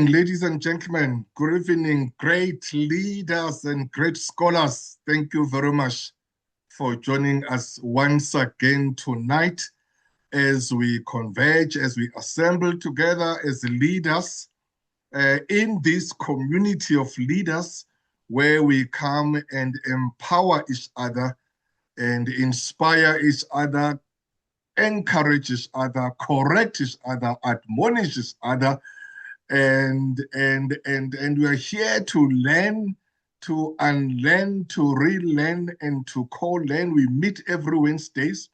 evening, ladies and gentlemen. Good evening, great leaders and great scholars. Thank you very much for joining us once again tonight as we converge, as we assemble together as leaders in this community of leaders where we come and empower each other and inspire each other, encourage each other, correct each other, admonish each other, and we are here to learn, to unlearn, to relearn, and to co-learn. We meet every Wednesdays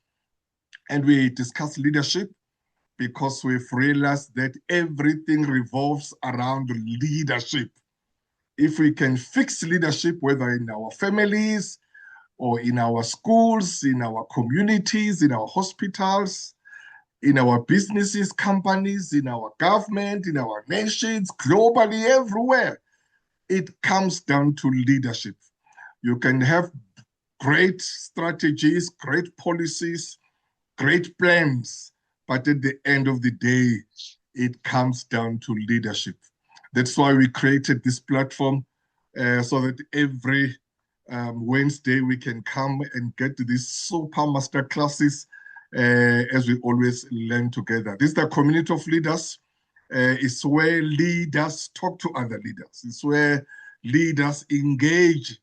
and we discuss leadership because we've realized that everything revolves around leadership. If we can fix leadership, whether in our families or in our schools, in our communities, in our hospitals, in our businesses, companies, in our government, in our nations, globally, everywhere, it comes down to leadership. You can have great strategies, great policies, great plans, but at the end of the day, it comes down to leadership. That's why we created this platform so that every Wednesday we can come and get to these super master classes as we always learn together. This is the community of leaders. It's where leaders talk to other leaders. It's where leaders engage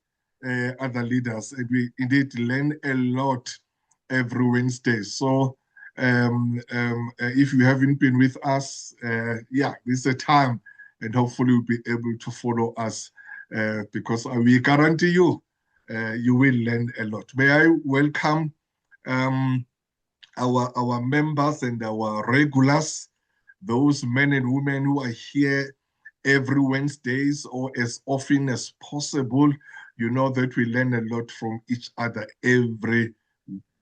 other leaders. And we indeed learn a lot every Wednesday. So if you haven't been with us, this is a time, and hopefully you'll be able to follow us because we guarantee you, you will learn a lot. May I welcome our members and our regulars, those men and women who are here every Wednesdays or as often as possible. You know that we learn a lot from each other every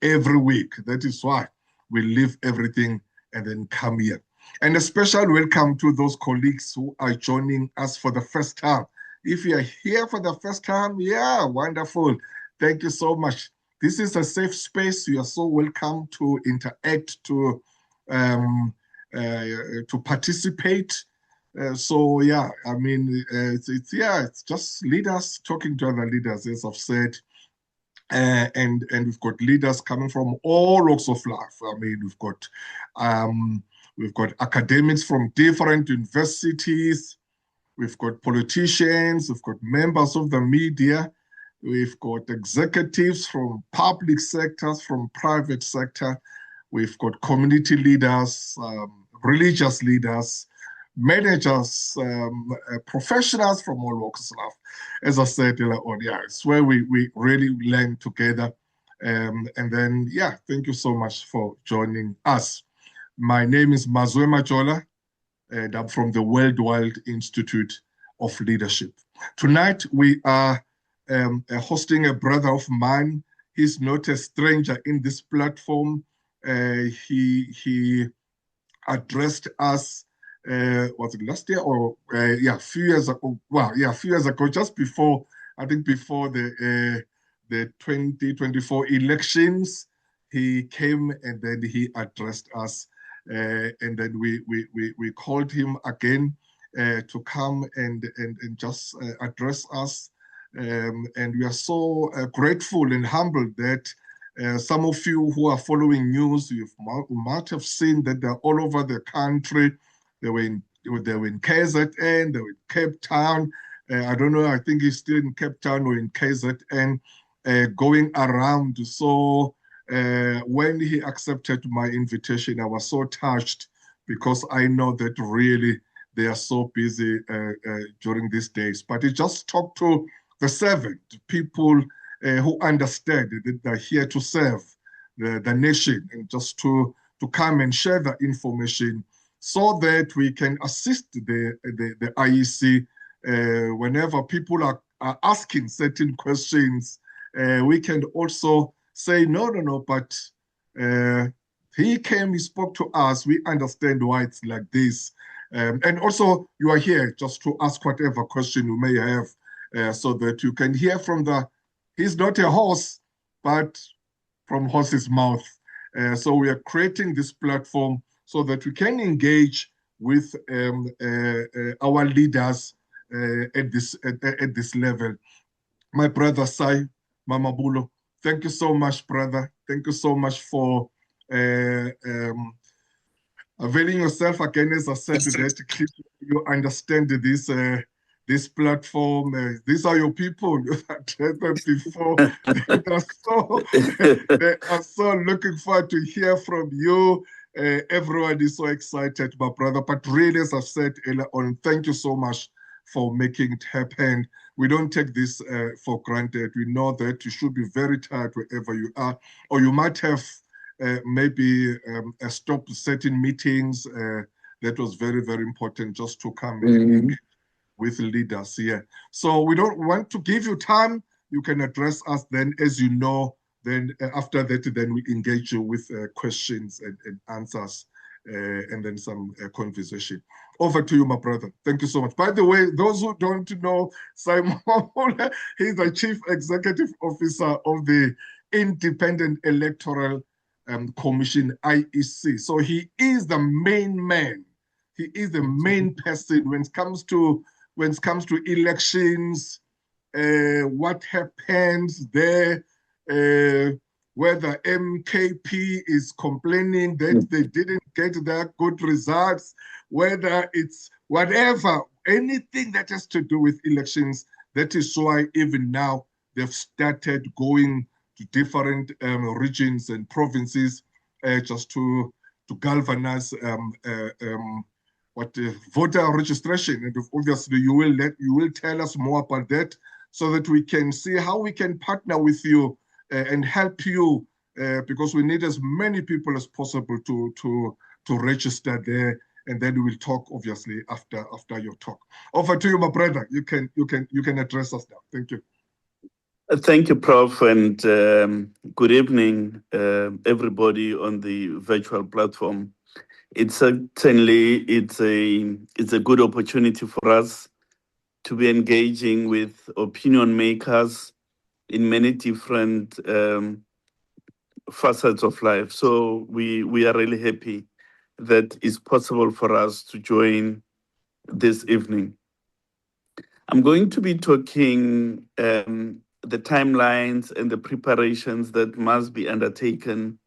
week. That is why we leave everything and then come here. And a special welcome to those colleagues who are joining us for the first time. If you are here for the first time, yeah, wonderful. Thank you so much. This is a safe space. You are so welcome to interact, to participate. It's just leaders talking to other leaders, as I've said. And we've got leaders coming from all walks of life. I mean, we've got academics from different universities. We've got politicians. We've got members of the media. We've got executives from public sectors, from private sector. We've got community leaders, religious leaders, managers, professionals from all walks of life. As I said earlier on, it's where we really learn together. Thank you so much for joining us. My name is Sy Mamaoulo, and I'm from the Worldwide Institute of Leadership. Tonight, we are hosting a brother of mine. He's not a stranger in this platform. He addressed us, was it last year or a few years ago? Well, a few years ago, just before, I think before the 2024 elections, he came and then he addressed us, and then we called him again to come and just address us. And we are so grateful and humbled that some of you who are following news, you might have seen that they're all over the country. They were in KZN, they were in Cape Town. I don't know, I think he's still in Cape Town or in KZN, going around. So when he accepted my invitation, I was so touched because I know that really they are so busy during these days. But he just talked to the servant, people who understand that they're here to serve the nation and just to come and share the information so that we can assist the IEC whenever people are asking certain questions. We can also say, no, but he came, he spoke to us, we understand why it's like this. And also, you are here just to ask whatever question you may have, so that you can hear from he's not a horse, but from horse's mouth. So we are creating this platform so that we can engage with our leaders at this level. My brother Sy Mamaoulo, thank you so much, brother. Thank you so much for availing yourself again, as I said, to that you understand this platform. These are your people. You addressed them before. They are so looking forward to hear from you. Everyone is so excited, my brother. But really, as I've said earlier on, thank you so much for making it happen. We don't take this for granted. We know that you should be very tired wherever you are, or you might have maybe stop certain meetings. That was very, very important just to come and engage with leaders here. So we don't want to give you time. You can address us then, as you know. Then after that, then we engage you with questions and answers, and then some conversation. Over to you, my brother. Thank you so much. By the way, those who don't know, Sy Mamaoulo, he's the Chief Executive Officer of the Independent Electoral Commission, IEC. So he is the main man. He is the main person when it comes to elections, what happens there, whether MKP is complaining that they didn't get their good results, whether it's whatever, anything that has to do with elections. That is why even now they've started going to different regions and provinces just to galvanize voter registration. And obviously you will tell us more about that, so that we can see how we can partner with you and help you, because we need as many people as possible to register there. And then we will talk obviously after your talk. Over to you, my brother. You can address us now. Thank you. Thank you, Prof, and good evening, everybody on the virtual platform. It's a good opportunity for us to be engaging with opinion makers in many different facets of life. So we are really happy that it's possible for us to join this evening. I'm going to be talking the timelines and the preparations that must be undertaken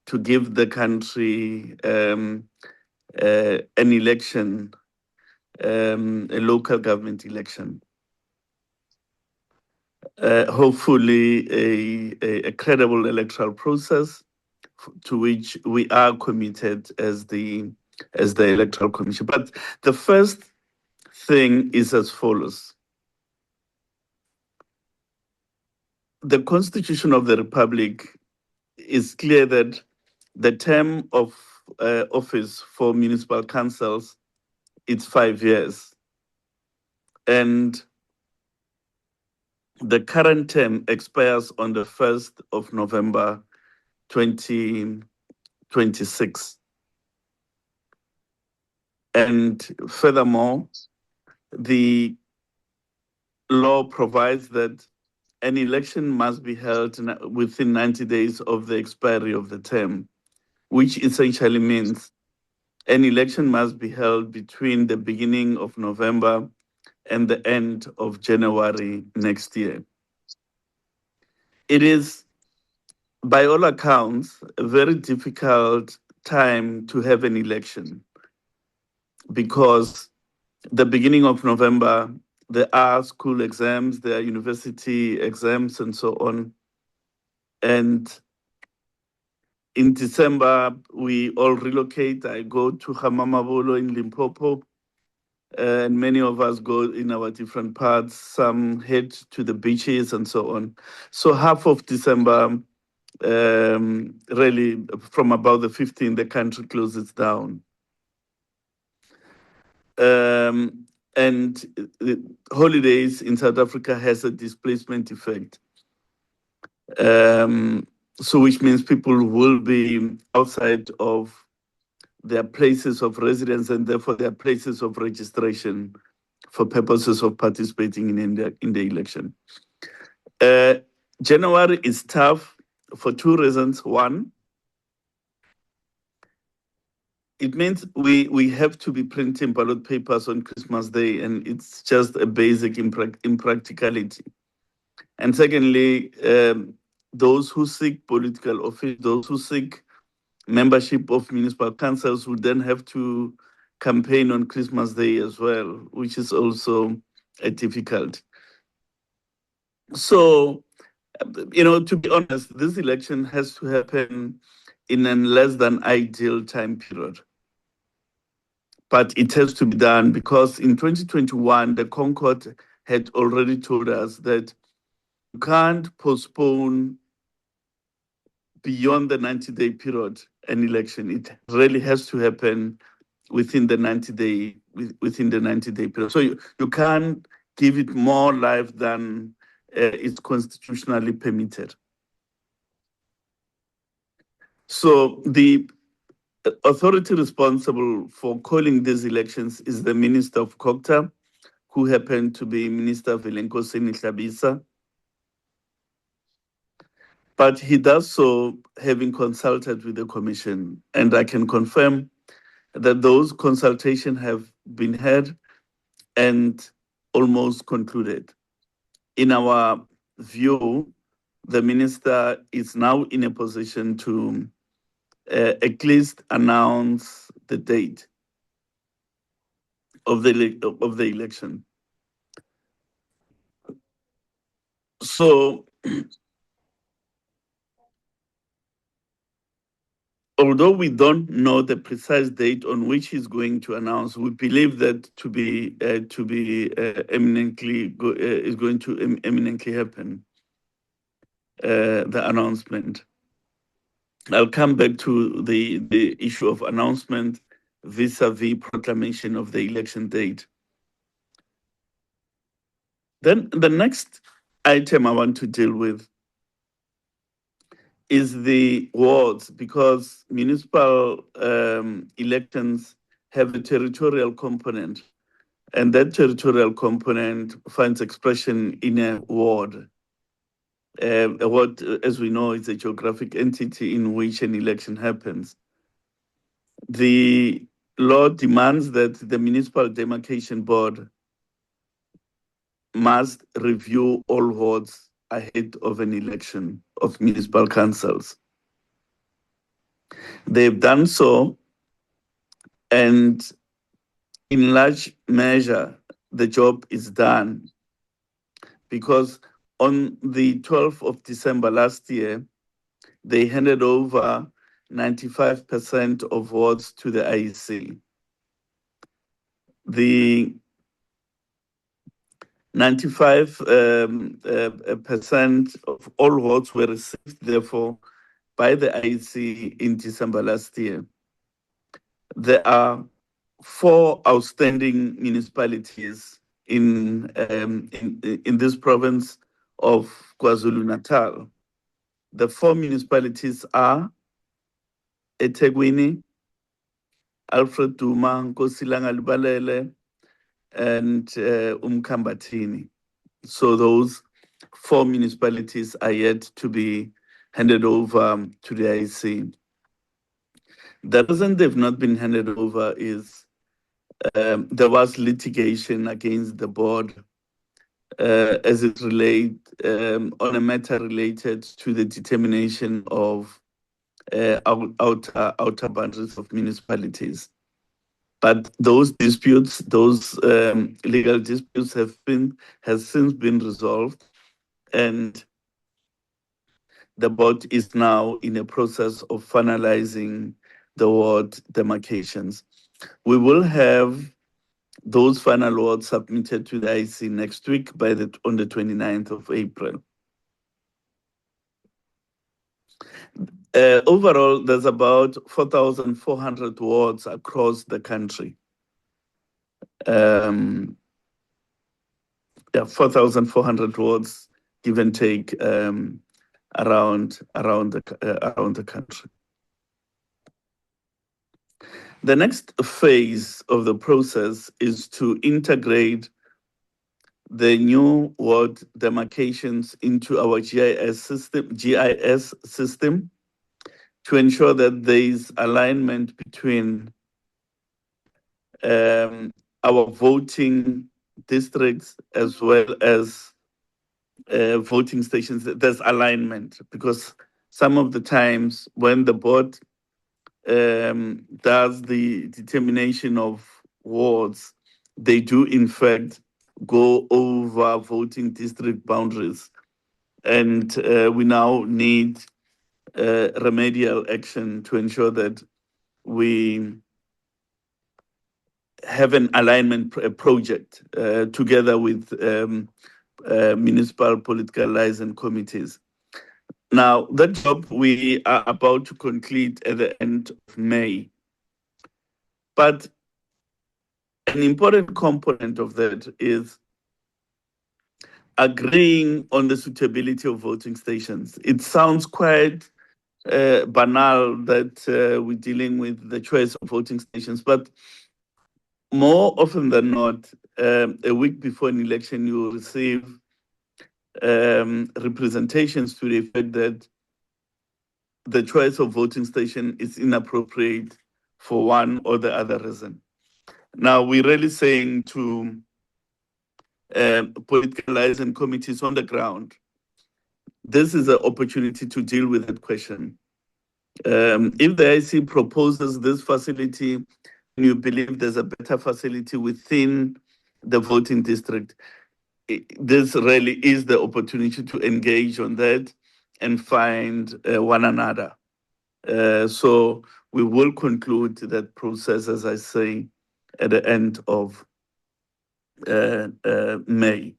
to give the country an election, a local government election. Hopefully a credible electoral process to which we are committed as the Electoral Commission. But the first thing is as follows. The Constitution of the Republic is clear that the term of office for municipal councils is 5 years. And the current term expires on the 1st of November 2026. And furthermore, the law provides that an election must be held within 90 days of the expiry of the term, which essentially means an election must be held between the beginning of November and the end of January next year. It is, by all accounts, a very difficult time to have an election, because the beginning of November, there are school exams, there are university exams, and so on. And in December, we all relocate. I go to Mamabolo in Limpopo, and many of us go in our different parts. Some head to the beaches and so on. So half of December, really from about the 15th, the country closes down. And the holidays in South Africa has a displacement effect. So which means people will be outside of their places of residence and therefore their places of registration for purposes of participating in the election. January is tough for two reasons. One, it means we have to be printing ballot papers on Christmas Day, and it's just a basic impracticality. And secondly, those who seek political office, those who seek membership of municipal councils would then have to campaign on Christmas Day as well, which is also difficult. So, to be honest, this election has to happen in a less than ideal time period. But it has to be done because in 2021, the Concord had already told us that you can't postpone beyond the 90-day period an election. It really has to happen within the 90-day period. So you can't give it more life than is constitutionally permitted. So the authority responsible for calling these elections is the Minister of COGTA, who happened to be Minister Velenkosini Hlabisa. But he does so having consulted with the Commission, and I can confirm that those consultations have been had and almost concluded. In our view, the Minister is now in a position to at least announce the date of the election. So, although we don't know the precise date on which he's going to announce, we believe that is going to eminently happen. The announcement. I'll come back to the issue of announcement vis-a-vis proclamation of the election date. Then the next item I want to deal with is the wards, because municipal elections have a territorial component, and that territorial component finds expression in a ward. A ward, as we know, is a geographic entity in which an election happens. The law demands that the Municipal Demarcation Board must review all wards ahead of an election of municipal councils. They've done so, and in large measure, the job is done because on the 12th of December last year, they handed over 95% of wards to the IEC. The 95% of all wards were received, therefore, by the IEC in December last year. There are 4 outstanding municipalities in this province of KwaZulu-Natal. The 4 municipalities are eThekwini, Alfred Duma, Nkosilanga Libalele, and Umkambatini. So those 4 municipalities are yet to be handed over to the IEC. The reason they've not been handed over is there was litigation against the board as it relates on a matter related to the determination of outer boundaries of municipalities. But those disputes, those legal disputes have since been resolved, and the board is now in a process of finalizing the ward demarcations. We will have those final wards submitted to the IEC next week on the 29th of April. Overall, there's about 4,400 wards across the country. 4,400 wards, give and take, around the country. The next phase of the process is to integrate the new ward demarcations into our GIS system to ensure that there is alignment between our voting districts as well as voting stations, there's alignment, because some of the times when the board does the determination of wards, they do in fact go over voting district boundaries. And we now need remedial action to ensure that we have an alignment project together with municipal political liaison committees. Now, that job we are about to conclude at the end of May. But an important component of that is agreeing on the suitability of voting stations. It sounds quite banal that we're dealing with the choice of voting stations, but more often than not, a week before an election, you will receive representations to the effect that the choice of voting station is inappropriate for one or the other reason. Now, we're really saying to political liaison committees on the ground, this is an opportunity to deal with that question. If the IEC proposes this facility, and you believe there's a better facility within the voting district, this really is the opportunity to engage on that and find one another. So we will conclude that process, as I say, at the end of May.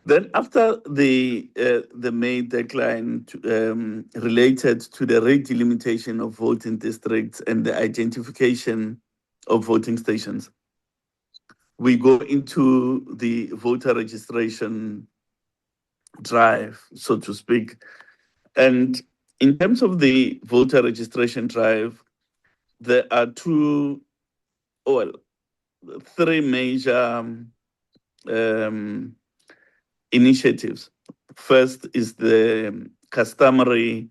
Then, after the May deadline related to the redelimitation of voting districts and the identification of voting stations, we go into the voter registration drive, so to speak. And in terms of the voter registration drive, there are three major initiatives. First is the customary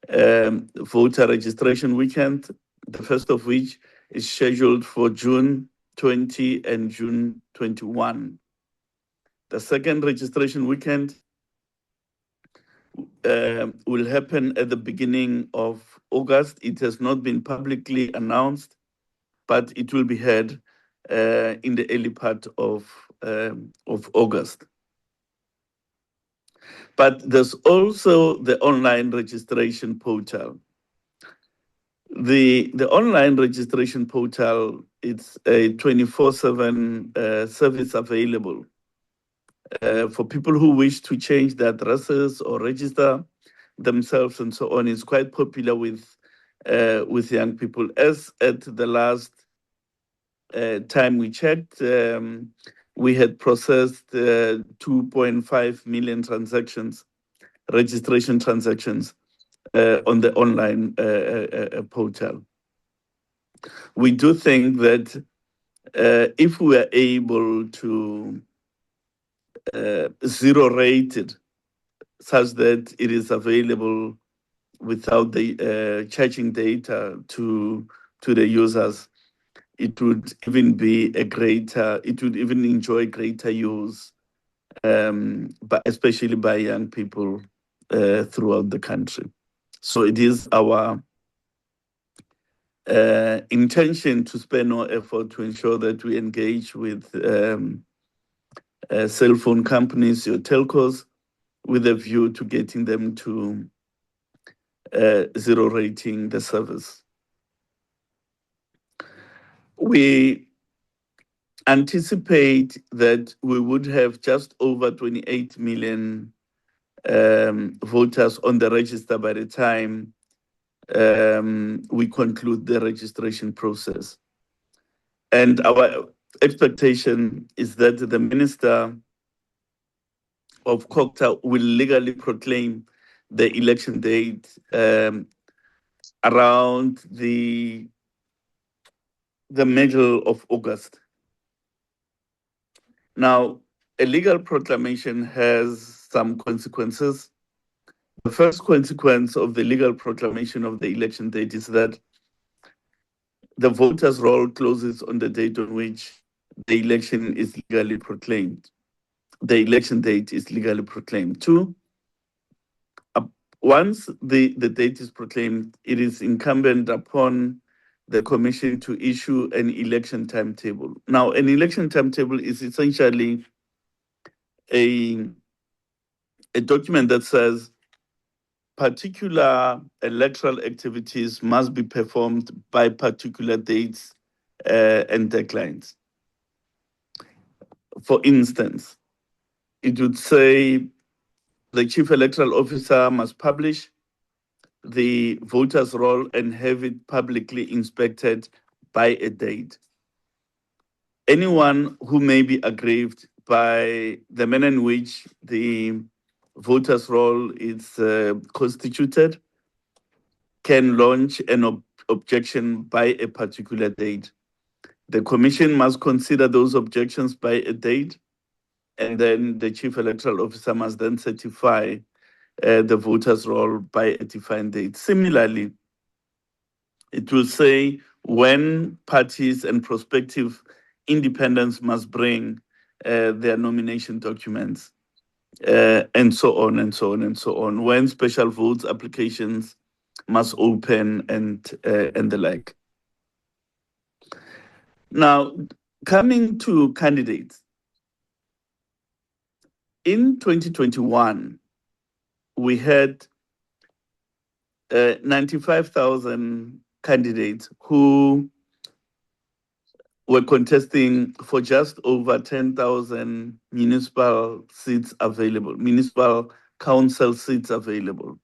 voter registration weekend, the first of which is scheduled for June 20 and June 21. The second registration weekend will happen at the beginning of August. It has not been publicly announced, but it will be held in the early part of August. But there's also the online registration portal. The online registration portal, it's a 24/7 service available for people who wish to change their addresses or register themselves and so on. It's quite popular with young people. As at the last time we checked, we had processed 2.5 million transactions, registration transactions on the online portal. We do think that if we are able to zero rate it such that it is available without the charging data to the users, it would even enjoy greater use, but especially by young people throughout the country. So it is our intention to spare no effort to ensure that we engage with cell phone companies, your telcos, with a view to getting them to zero rating the service. We anticipate that we would have just over 28 million voters on the register by the time we conclude the registration process. And our expectation is that the Minister of COGTA will legally proclaim the election date around the middle of August. Now, a legal proclamation has some consequences. The first consequence of the legal proclamation of the election date is that the voters' roll closes on the date on which the election is legally proclaimed. The election date is legally proclaimed. Two, once the date is proclaimed, it is incumbent upon the commission to issue an election timetable. Now, an election timetable is essentially a document that says particular electoral activities must be performed by particular dates and deadlines. For instance, it would say the chief electoral officer must publish the voters' roll and have it publicly inspected by a date. Anyone who may be aggrieved by the manner in which the voters' roll is constituted can launch an objection by a particular date. The commission must consider those objections by a date, and then the chief electoral officer must then certify the voters' roll by a defined date. Similarly, it will say when parties and prospective independents must bring their nomination documents, and so on and so on and so on, when special votes applications must open and the like. Now, coming to candidates, in 2021, we had 95,000 candidates who were contesting for just over 10,000 municipal seats available, municipal council seats available.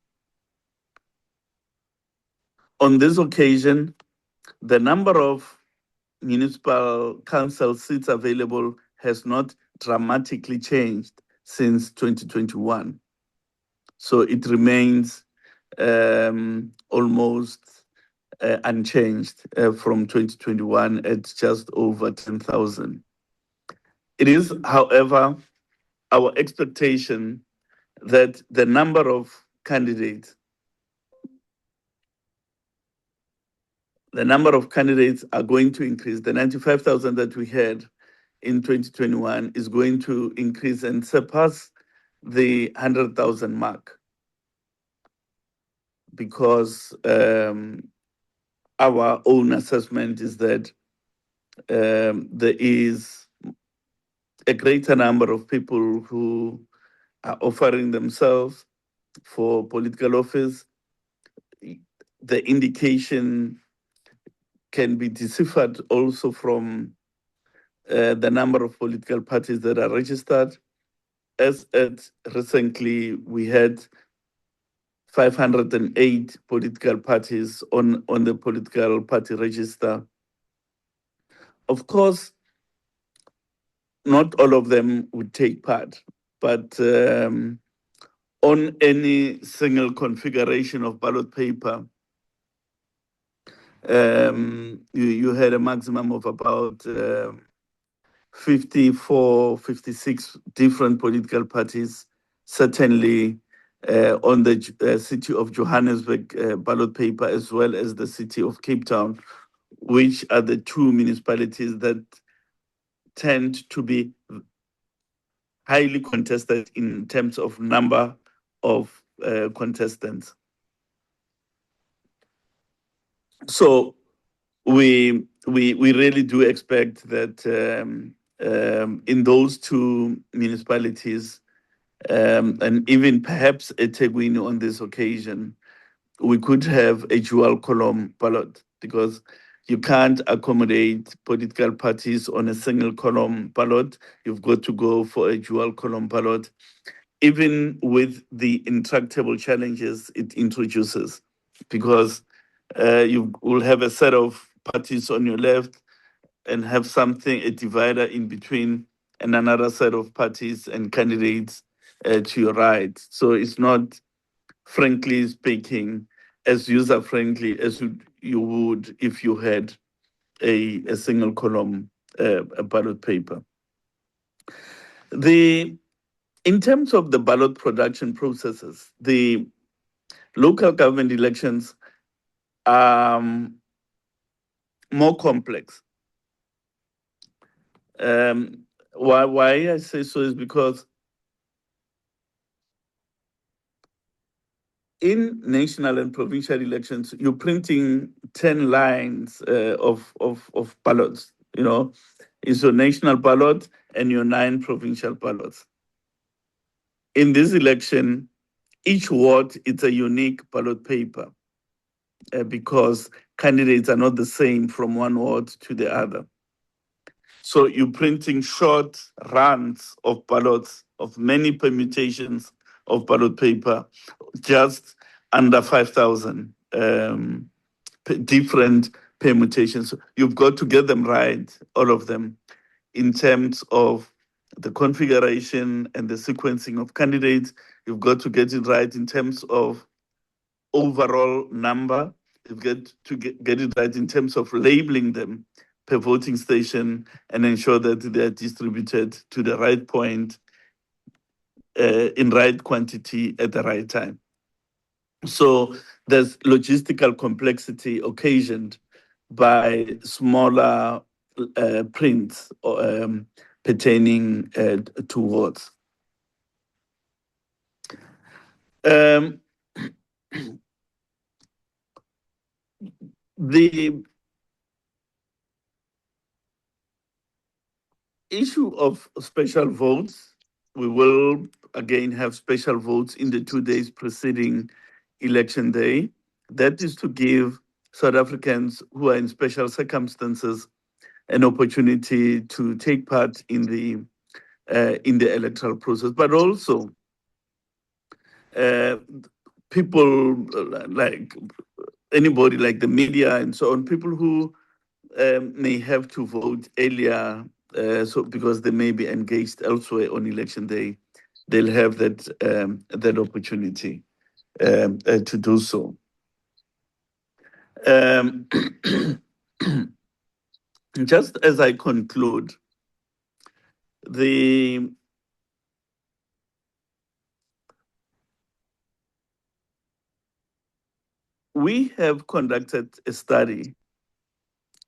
On this occasion, the number of municipal council seats available has not dramatically changed since 2021. So it remains almost unchanged from 2021 at just over 10,000. It is, however, our expectation that the number of candidates are going to increase. The 95,000 that we had in 2021 is going to increase and surpass the 100,000 mark, because our own assessment is that there is a greater number of people who are offering themselves for political office. The indication can be deciphered also from the number of political parties that are registered. As at recently, we had 508 political parties on the political party register. Of course, not all of them would take part, but on any single configuration of ballot paper, you had a maximum of about 54, 56 different political parties, certainly on the city of Johannesburg ballot paper, as well as the city of Cape Town, which are the two municipalities that tend to be highly contested in terms of number of contestants. So we really do expect that in those two municipalities, and even perhaps at eThekwini on this occasion, we could have a dual column ballot, because you can't accommodate political parties on a single column ballot. You've got to go for a dual column ballot, even with the intractable challenges it introduces, because you will have a set of parties on your left and have a divider in between, and another set of parties and candidates to your right. So it's not, frankly speaking, as user-friendly as you would if you had a single column ballot paper. In terms of the ballot production processes, the local government elections more complex. Why I say so is because in national and provincial elections, you're printing 10 lines of ballots. It's your national ballot and your 9 provincial ballots. In this election, each ward is a unique ballot paper because candidates are not the same from one ward to the other. So you're printing short runs of ballots, of many permutations of ballot paper, just under 5,000 different permutations. You've got to get them right, all of them, in terms of the configuration and the sequencing of candidates. You've got to get it right in terms of overall number. You've got to get it right in terms of labeling them per voting station and ensure that they're distributed to the right point in right quantity at the right time. So there's logistical complexity occasioned by smaller prints pertaining to wards. The issue of special votes, we will again have special votes in the 2 days preceding election day. That is to give South Africans who are in special circumstances an opportunity to take part in the electoral process, but also people like anybody, like the media and so on, people who may have to vote earlier, so because they may be engaged elsewhere on election day, they'll have that opportunity to do so. Just as I conclude, we have conducted a study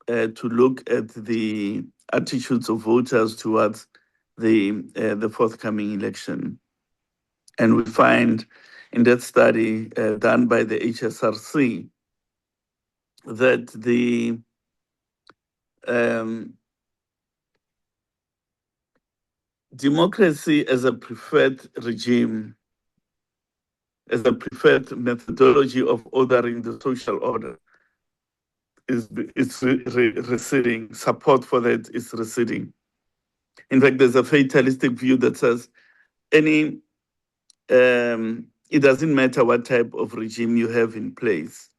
to look at the attitudes of voters towards the forthcoming election. And we find in that study done by the HSRC that the democracy as a preferred regime, as a preferred methodology of ordering the social order, is receding. Support for that is receding. In fact, there's a fatalistic view that says it doesn't matter what type of regime you have in place.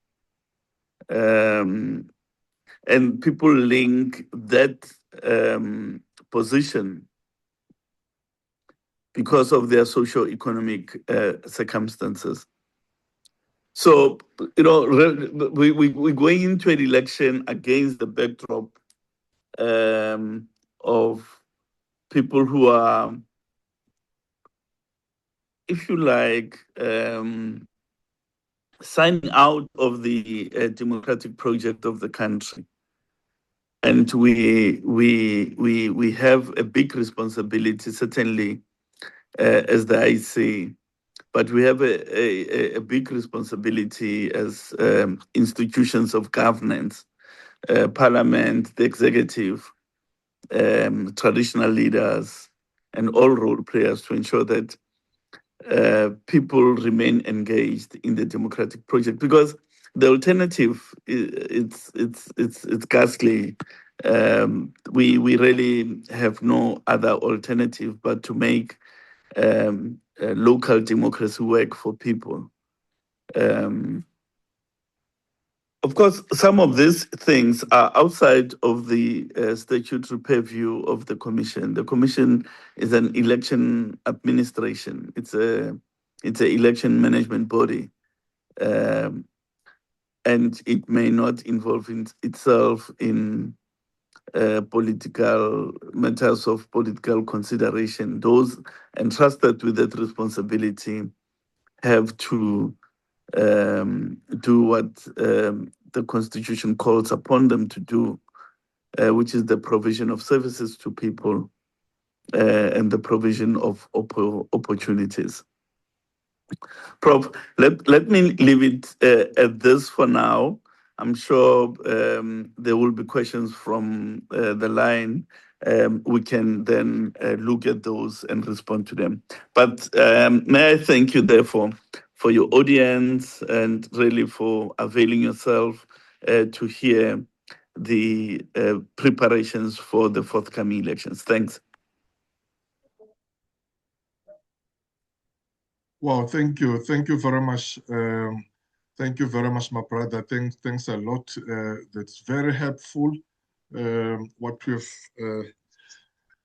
And people link that position because of their socioeconomic circumstances. So, we're going into an election against the backdrop of people who are, if you like, signing out of the democratic project of the country. And we have a big responsibility, certainly as the IEC, but we have a big responsibility as institutions of governance, parliament, the executive, traditional leaders, and all role players to ensure that people remain engaged in the democratic project, because the alternative it's ghastly. We really have no other alternative but to make local democracy work for people. Of course, some of these things are outside of the statutory purview of the Commission. The Commission is an election administration. It's an election management body, and it may not involve itself in political matters of political consideration. Those entrusted with that responsibility have to do what the Constitution calls upon them to do, which is the provision of services to people and the provision of opportunities. Prof, let me leave it at this for now. I'm sure there will be questions from the line. We can then look at those and respond to them. But may I thank you, therefore, for your audience and really for availing yourself to hear the preparations for the forthcoming elections. Thanks. Well, thank you. Thank you very much. Thank you very much, my brother. Thanks a lot. That's very helpful. What you've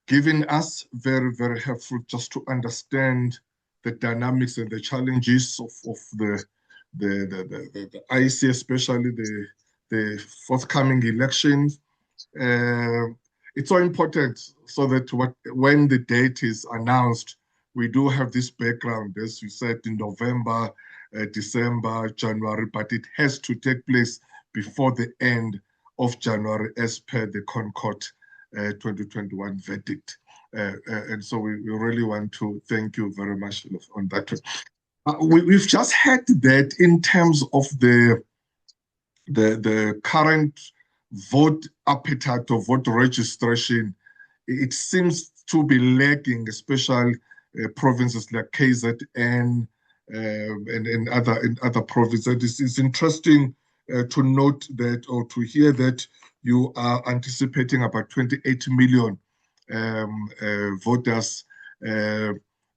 given us, very, very helpful just to understand the dynamics and the challenges of the IEC, especially the forthcoming elections. It's so important so that when the date is announced, we do have this background, as you said, in November, December, January, but it has to take place before the end of January as per the Concord 2021 verdict. And so we really want to thank you very much on that. We've just had that in terms of the current vote appetite or vote registration. It seems to be lagging, especially provinces like KZN and other provinces. It's interesting to note that, or to hear that you are anticipating about 28 million voters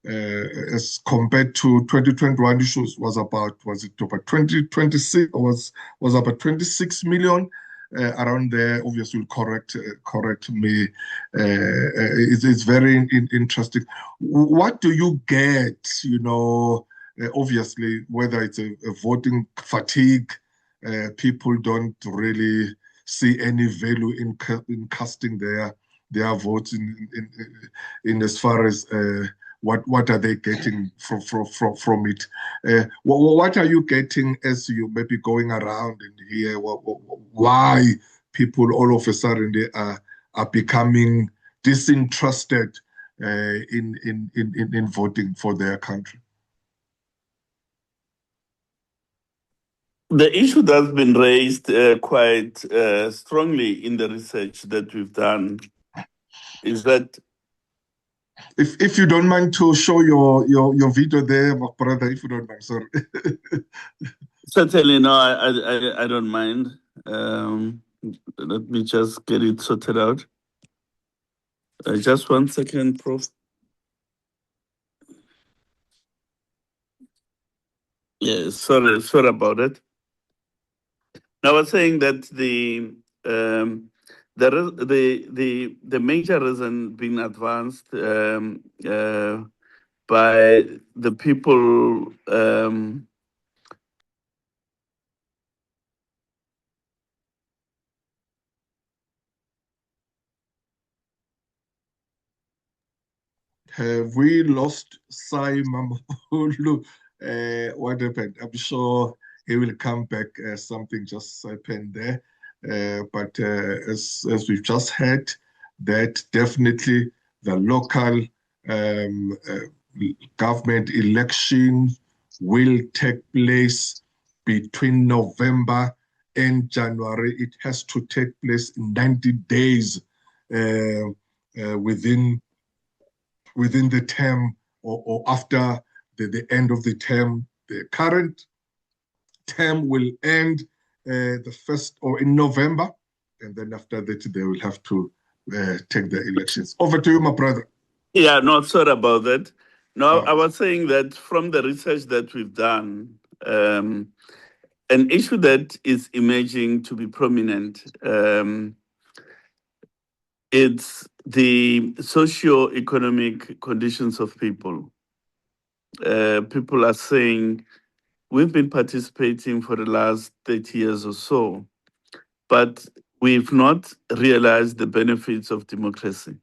as compared to 2021 issues was about 2026 was about 26 million. Around there, obviously, will correct me. It's very interesting. What do you get? Obviously, whether it's a voting fatigue, people don't really see any value in casting their votes in as far as what are they getting from it? What are you getting as you may be going around and here? Why people all of a sudden they are becoming disinterested in voting for their country? The issue that's been raised quite strongly in the research that we've done is that if you don't mind to show your video there, my brother, if you don't mind, sorry. Certainly, no, I don't mind. Let me just get it sorted out. Just 1 second, Prof. Yeah, sorry about it. Now, I was saying that the major reason being advanced by the people Have we lost Sy Mamaoulo? What happened? I'm sure he will come back. Something just happened there. But as we've just heard, that definitely the local government election will take place between November and January. It has to take place in 90 days within the term or after the end of the term. The current term will end the first or in November, and then after that they will have to take the elections. Over to you, my brother. Yeah, no, sorry about that. No, I was saying that from the research that we've done, an issue that is emerging to be prominent, it's the socio-economic conditions of people. People are saying, we've been participating for the last 30 years or so, but we've not realized the benefits of democracy.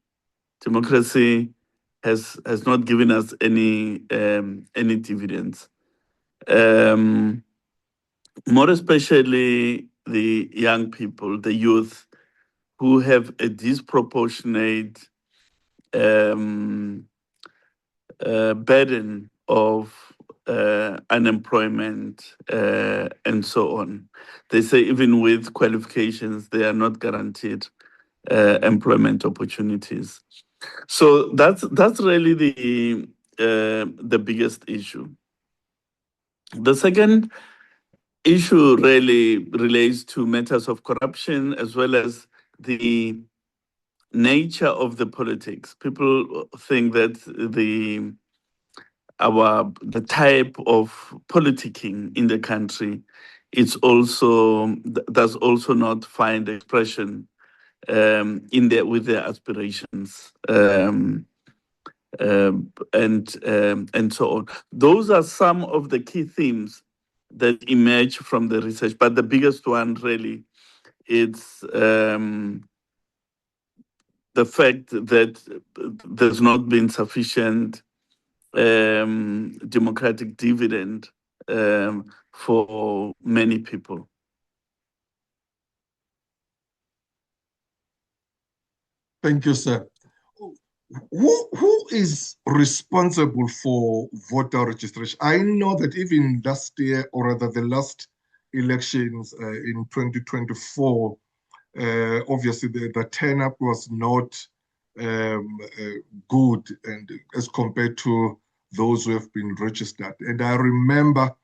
Democracy has not given us any dividends. More especially the young people, the youth, who have a disproportionate burden of unemployment and so on. They say even with qualifications, they are not guaranteed employment opportunities. So that's really the biggest issue. The second issue really relates to matters of corruption as well as the nature of the politics. People think that the type of politicking in the country does also not find expression with their aspirations and so on. Those are some of the key themes that emerge from the research, but the biggest one really is the fact that there's not been sufficient democratic dividend for many people. Thank you, sir. Who is responsible for voter registration? I know that even last year, or rather the last elections in 2024, obviously the turnout was not good and as compared to those who have been registered. And I remember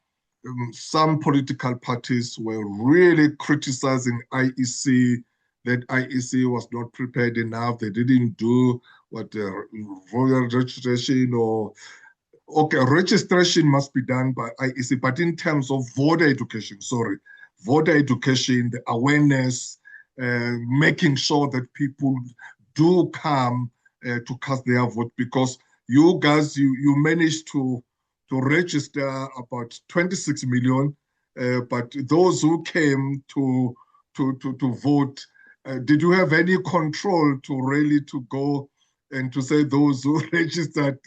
some political parties were really criticizing IEC, that IEC was not prepared enough. They didn't do what voter registration or registration must be done by IEC, but in terms of voter education, the awareness, making sure that people do come to cast their vote, because you guys, you managed to register about 26 million, but those who came to vote, did you have any control to really to go and to say those who registered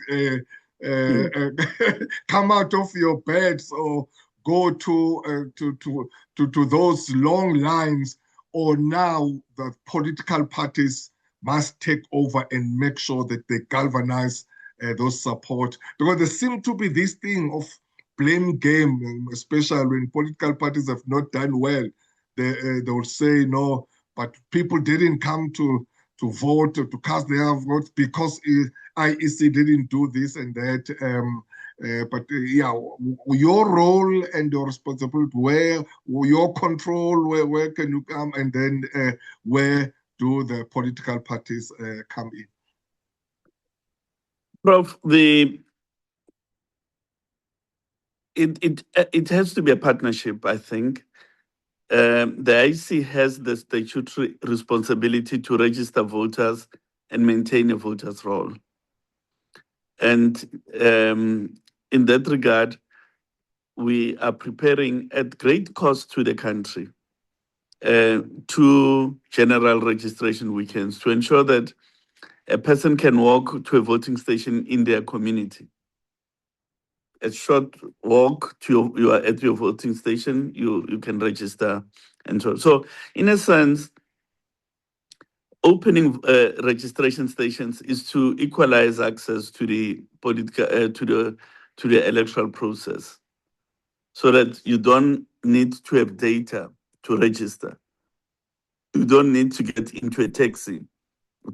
come out of your beds or go to those long lines, or now the political parties must take over and make sure that they galvanize those support? Because there seems to be this thing of blame game, especially when political parties have not done well. They will say no, but people didn't come to vote, to cast their votes because IEC didn't do this and that. Your role and your responsibility, where your control, where can you come, and then where do the political parties come in? Prof, it has to be a partnership, I think. The IEC has the statutory responsibility to register voters and maintain a voters' roll. And in that regard, we are preparing at great cost to the country 2 general registration weekends to ensure that a person can walk to a voting station in their community. A short walk to you are at your voting station, you can register and so on. So in a sense, opening registration stations is to equalize access to the political to the electoral process, so that you don't need to have data to register. You don't need to get into a taxi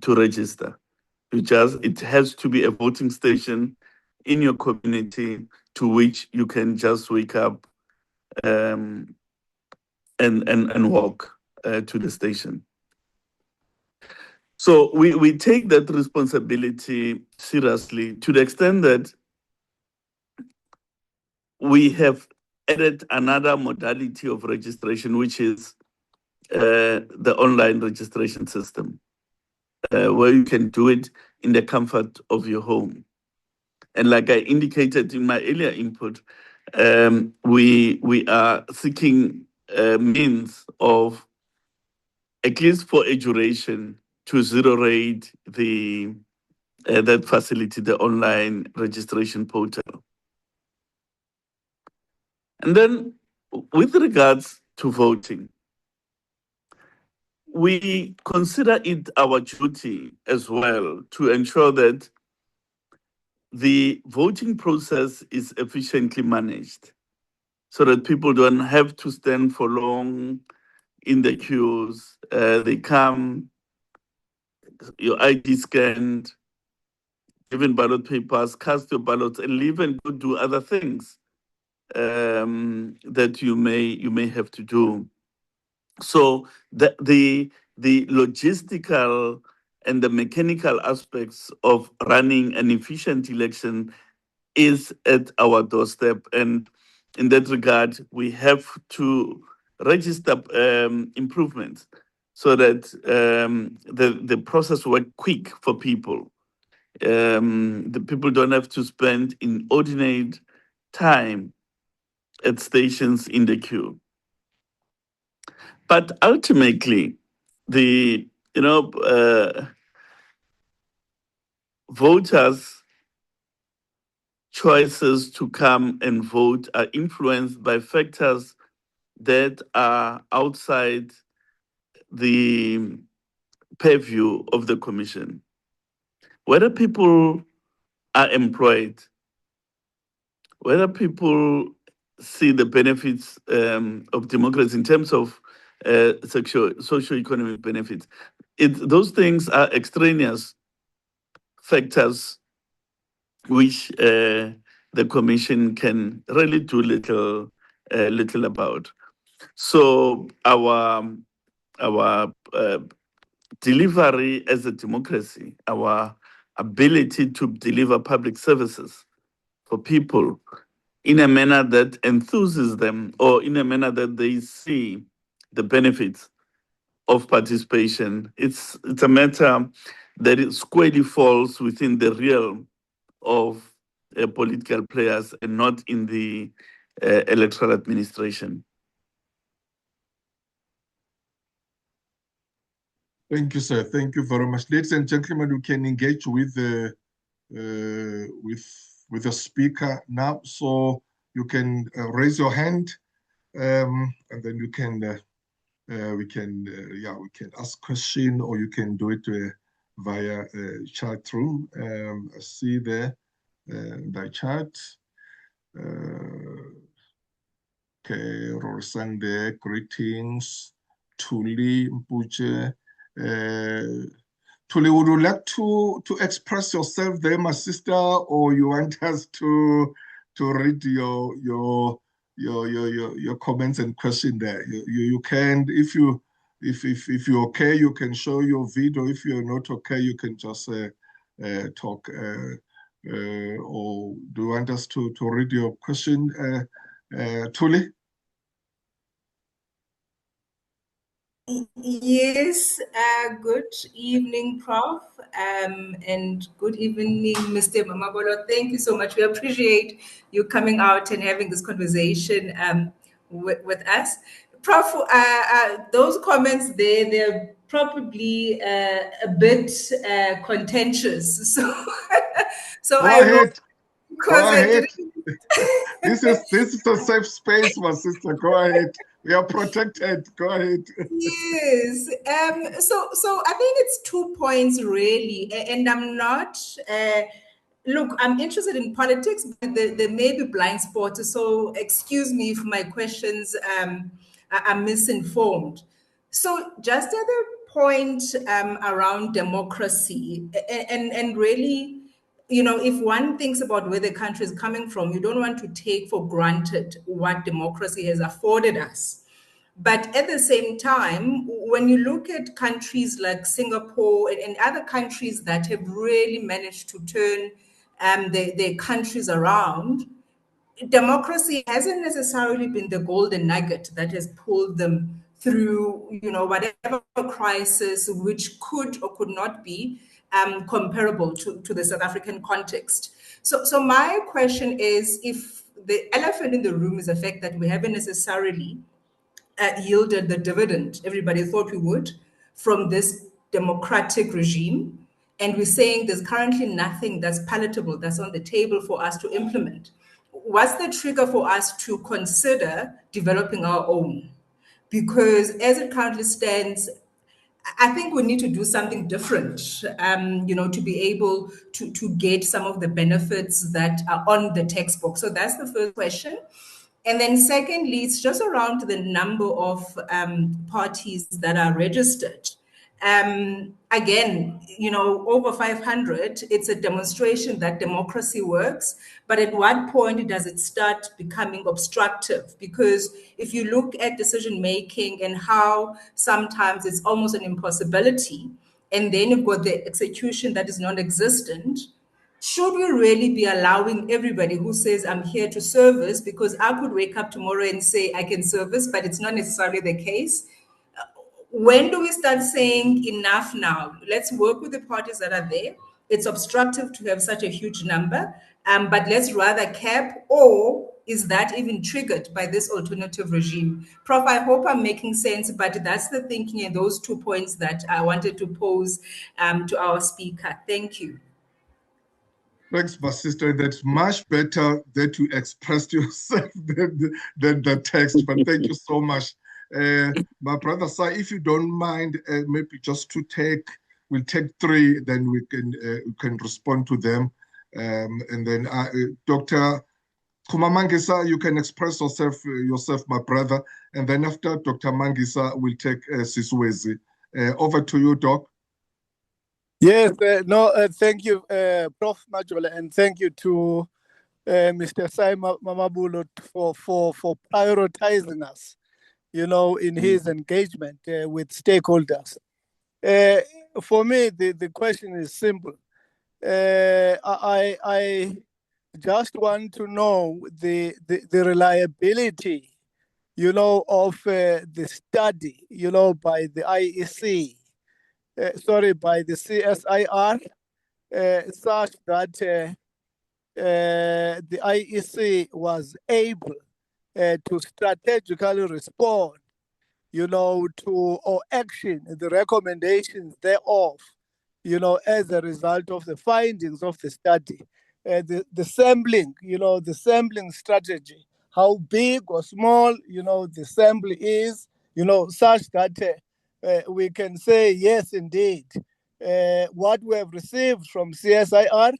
to register. It has to be a voting station in your community to which you can just wake up and walk to the station. So we take that responsibility seriously, to the extent that we have added another modality of registration, which is the online registration system, where you can do it in the comfort of your home. And like I indicated in my earlier input, we are seeking means of, at least for a duration, to zero rate that facility, the online registration portal. And then with regards to voting, we consider it our duty as well to ensure that the voting process is efficiently managed so that people don't have to stand for long in the queues. They come, your ID scanned, given ballot papers, cast your ballots, and leave and go do other things that you may have to do. So the logistical and the mechanical aspects of running an efficient election is at our doorstep, and in that regard, we have to register improvements so that the process work quick for people. The people don't have to spend inordinate time at stations in the queue. But ultimately, the voters' choices to come and vote are influenced by factors that are outside the purview of the commission. Whether people are employed, whether people see the benefits of democracy in terms of socioeconomic benefits, those things are extraneous factors which the commission can really do little about. So our delivery as a democracy, our ability to deliver public services for people in a manner that enthuses them or in a manner that they see the benefits of participation, it's a matter that it squarely falls within the realm of political players and not in the electoral administration. Thank you, sir. Thank you very much. Ladies and gentlemen, we can engage with the speaker now. So you can raise your hand, and then you can we can ask question, or you can do it via chat room. I see there the chat. Okay, Rosang there. Greetings. Tuli Mpuche. Tuli, would you like to express yourself there, my sister, or you want us to read your comments and question there? You can, if you're okay, you can show your video. If you're not okay, you can just talk. Or do you want us to read your question, Tuli? Yes, good evening, Prof. And good evening, Mr. Mamabolo. Thank you so much. We appreciate you coming out and having this conversation with us. Prof, those comments there, they're probably a bit contentious. So Go I ahead. wrote, because Go I ahead. didn't. This is a safe space, my sister. Go ahead. We are protected. Go ahead. Yes. So I think it's 2 points really, and I'm not. Look, I'm interested in politics, but there may be blind spots. So excuse me if my questions are misinformed. So just at the point around democracy, and really, if one thinks about where the country is coming from, you don't want to take for granted what democracy has afforded us. But at the same time, when you look at countries like Singapore and other countries that have really managed to turn their countries around, democracy hasn't necessarily been the golden nugget that has pulled them through, whatever crisis, which could or could not be comparable to the South African context. So my question is, if the elephant in the room is the fact that we haven't necessarily yielded the dividend everybody thought we would from this democratic regime, and we're saying there's currently nothing that's palatable that's on the table for us to implement, what's the trigger for us to consider developing our own? Because as it currently stands, I think we need to do something different, to be able to get some of the benefits that are on the textbook. So that's the first question. And then secondly, it's just around the number of parties that are registered. Again, over 500, it's a demonstration that democracy works. But at what point does it start becoming obstructive? Because if you look at decision making and how sometimes it's almost an impossibility, and then you've got the execution that is non-existent, should we really be allowing everybody who says, I'm here to service, because I could wake up tomorrow and say I can service, but it's not necessarily the case? When do we start saying enough now? Let's work with the parties that are there. It's obstructive to have such a huge number, but let's rather cap, or is that even triggered by this alternative regime? Prof, I hope I'm making sense, but that's the thinking and those 2 points that I wanted to pose to our speaker. Thank you. Thanks, my sister. That's much better that you expressed yourself than the text, but thank you so much. My brother Sy, if you don't mind, maybe just we'll take 3, then we can respond to them. And then Dr. Mangisa, you can express yourself, my brother. And then after Dr. Mangisa, we'll take Siswezi. Over to you, Doc. Yes, thank you, Prof. Majola, and thank you to Mr. Sy Mamaoulo for prioritizing us, in his engagement with stakeholders. For me, the question is simple. I just want to know the reliability, of the study, by the IEC. By the CSIR, such that the IEC was able to strategically respond, to or action the recommendations thereof, as a result of the findings of the study. The sampling, the sampling strategy, how big or small, the sample is, such that we can say, yes, indeed, what we have received from CSIR,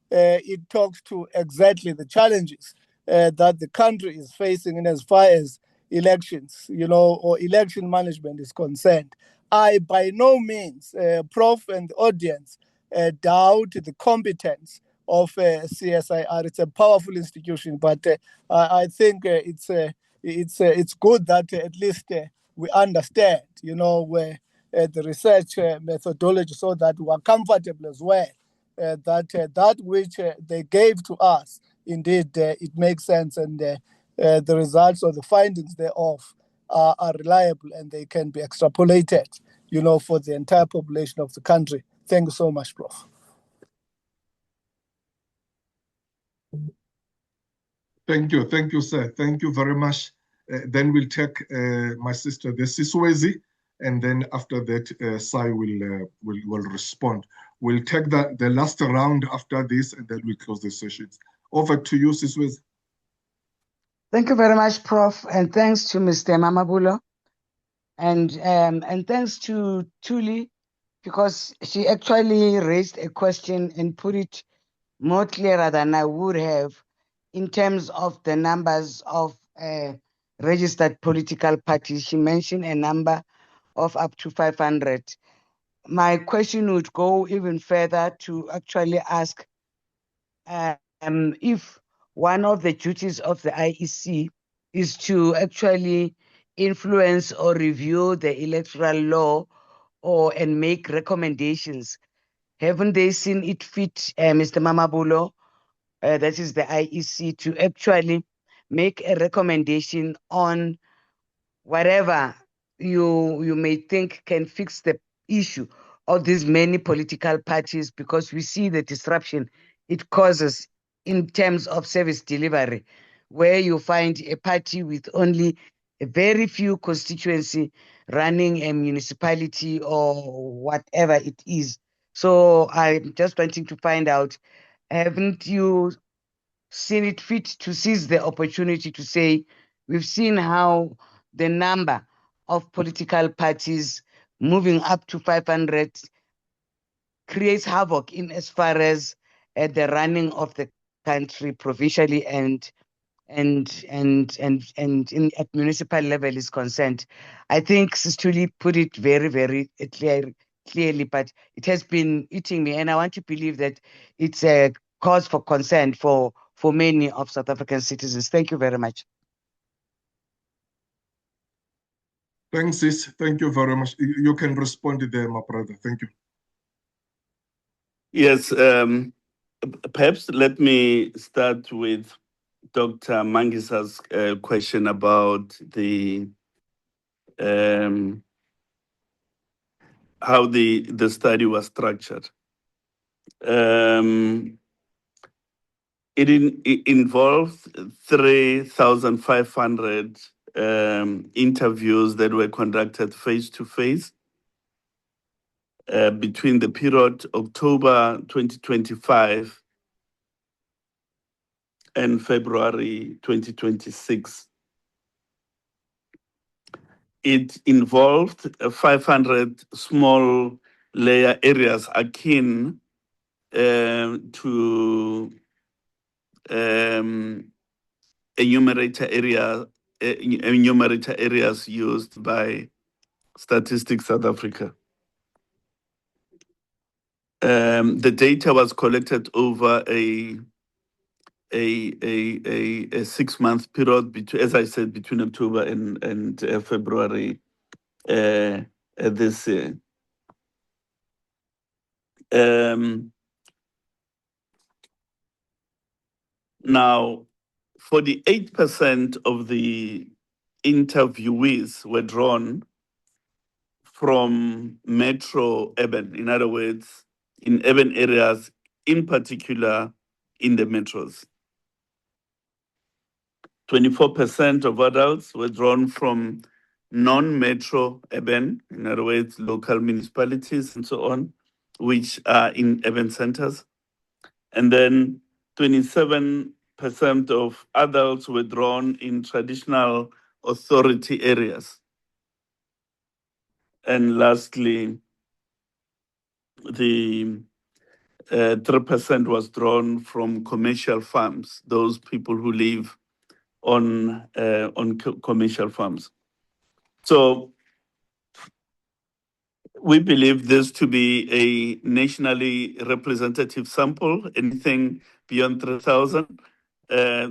it talks to exactly the challenges that the country is facing in as far as elections, or election management is concerned. I, by no means, Prof and the audience, doubt the competence of CSIR. It's a powerful institution, but I think it's good that at least we understand, where the research methodology, so that we are comfortable as well that which they gave to us, indeed, it makes sense, and the results or the findings thereof are reliable and they can be extrapolated, for the entire population of the country. Thank you so much, Prof. Thank you, sir. Thank you very much. Then we'll take my sister, the Siswezi, and then after that, Sy will respond. We'll take the last round after this, and then we close the sessions. Over to you, Siswezi. Thank you very much, Prof, and thanks to Mr. Mamabolo, and thanks to Thuli, because she actually raised a question and put it more clearer than I would have in terms of the numbers of registered political parties. She mentioned a number of up to 500. My question would go even further to actually ask if one of the duties of the IEC is to actually influence or review the electoral law and make recommendations. Haven't they seen it fit, Mr. Mamabolo, that is the IEC, to actually make a recommendation on whatever you may think can fix the issue of these many political parties, because we see the disruption it causes in terms of service delivery, where you find a party with only a very few constituency running a municipality or whatever it is. So I'm just wanting to find out, haven't you seen it fit to seize the opportunity to say, we've seen how the number of political parties moving up to 500 creates havoc in as far as the running of the country provincially and in at municipal level is concerned. I think Sistuli put it very, very clearly, but it has been eating me, and I want to believe that it's a cause for concern for many of South African citizens. Thank you very much. Thanks, sis. Thank you very much. You can respond to them, my brother. Thank you. Yes, perhaps let me start with Dr. Mangisa's question about the how the study was structured. It involved 3,500 interviews that were conducted face-to-face between the period October 2025 and February 2026. It involved 500 small layer areas akin to enumerator areas used by Statistics South Africa. The data was collected over a 6-month period, between, as I said, between October and February this year. Now, 48% of the interviewees were drawn from metro urban, in other words, in urban areas, in particular in the metros. 24% of adults were drawn from non-metro urban, in other words, local municipalities and so on, which are in urban centers. And then 27% of adults were drawn in traditional authority areas. And lastly, the 3% was drawn from commercial farms, those people who live on commercial farms. So we believe this to be a nationally representative sample. Anything beyond 3,000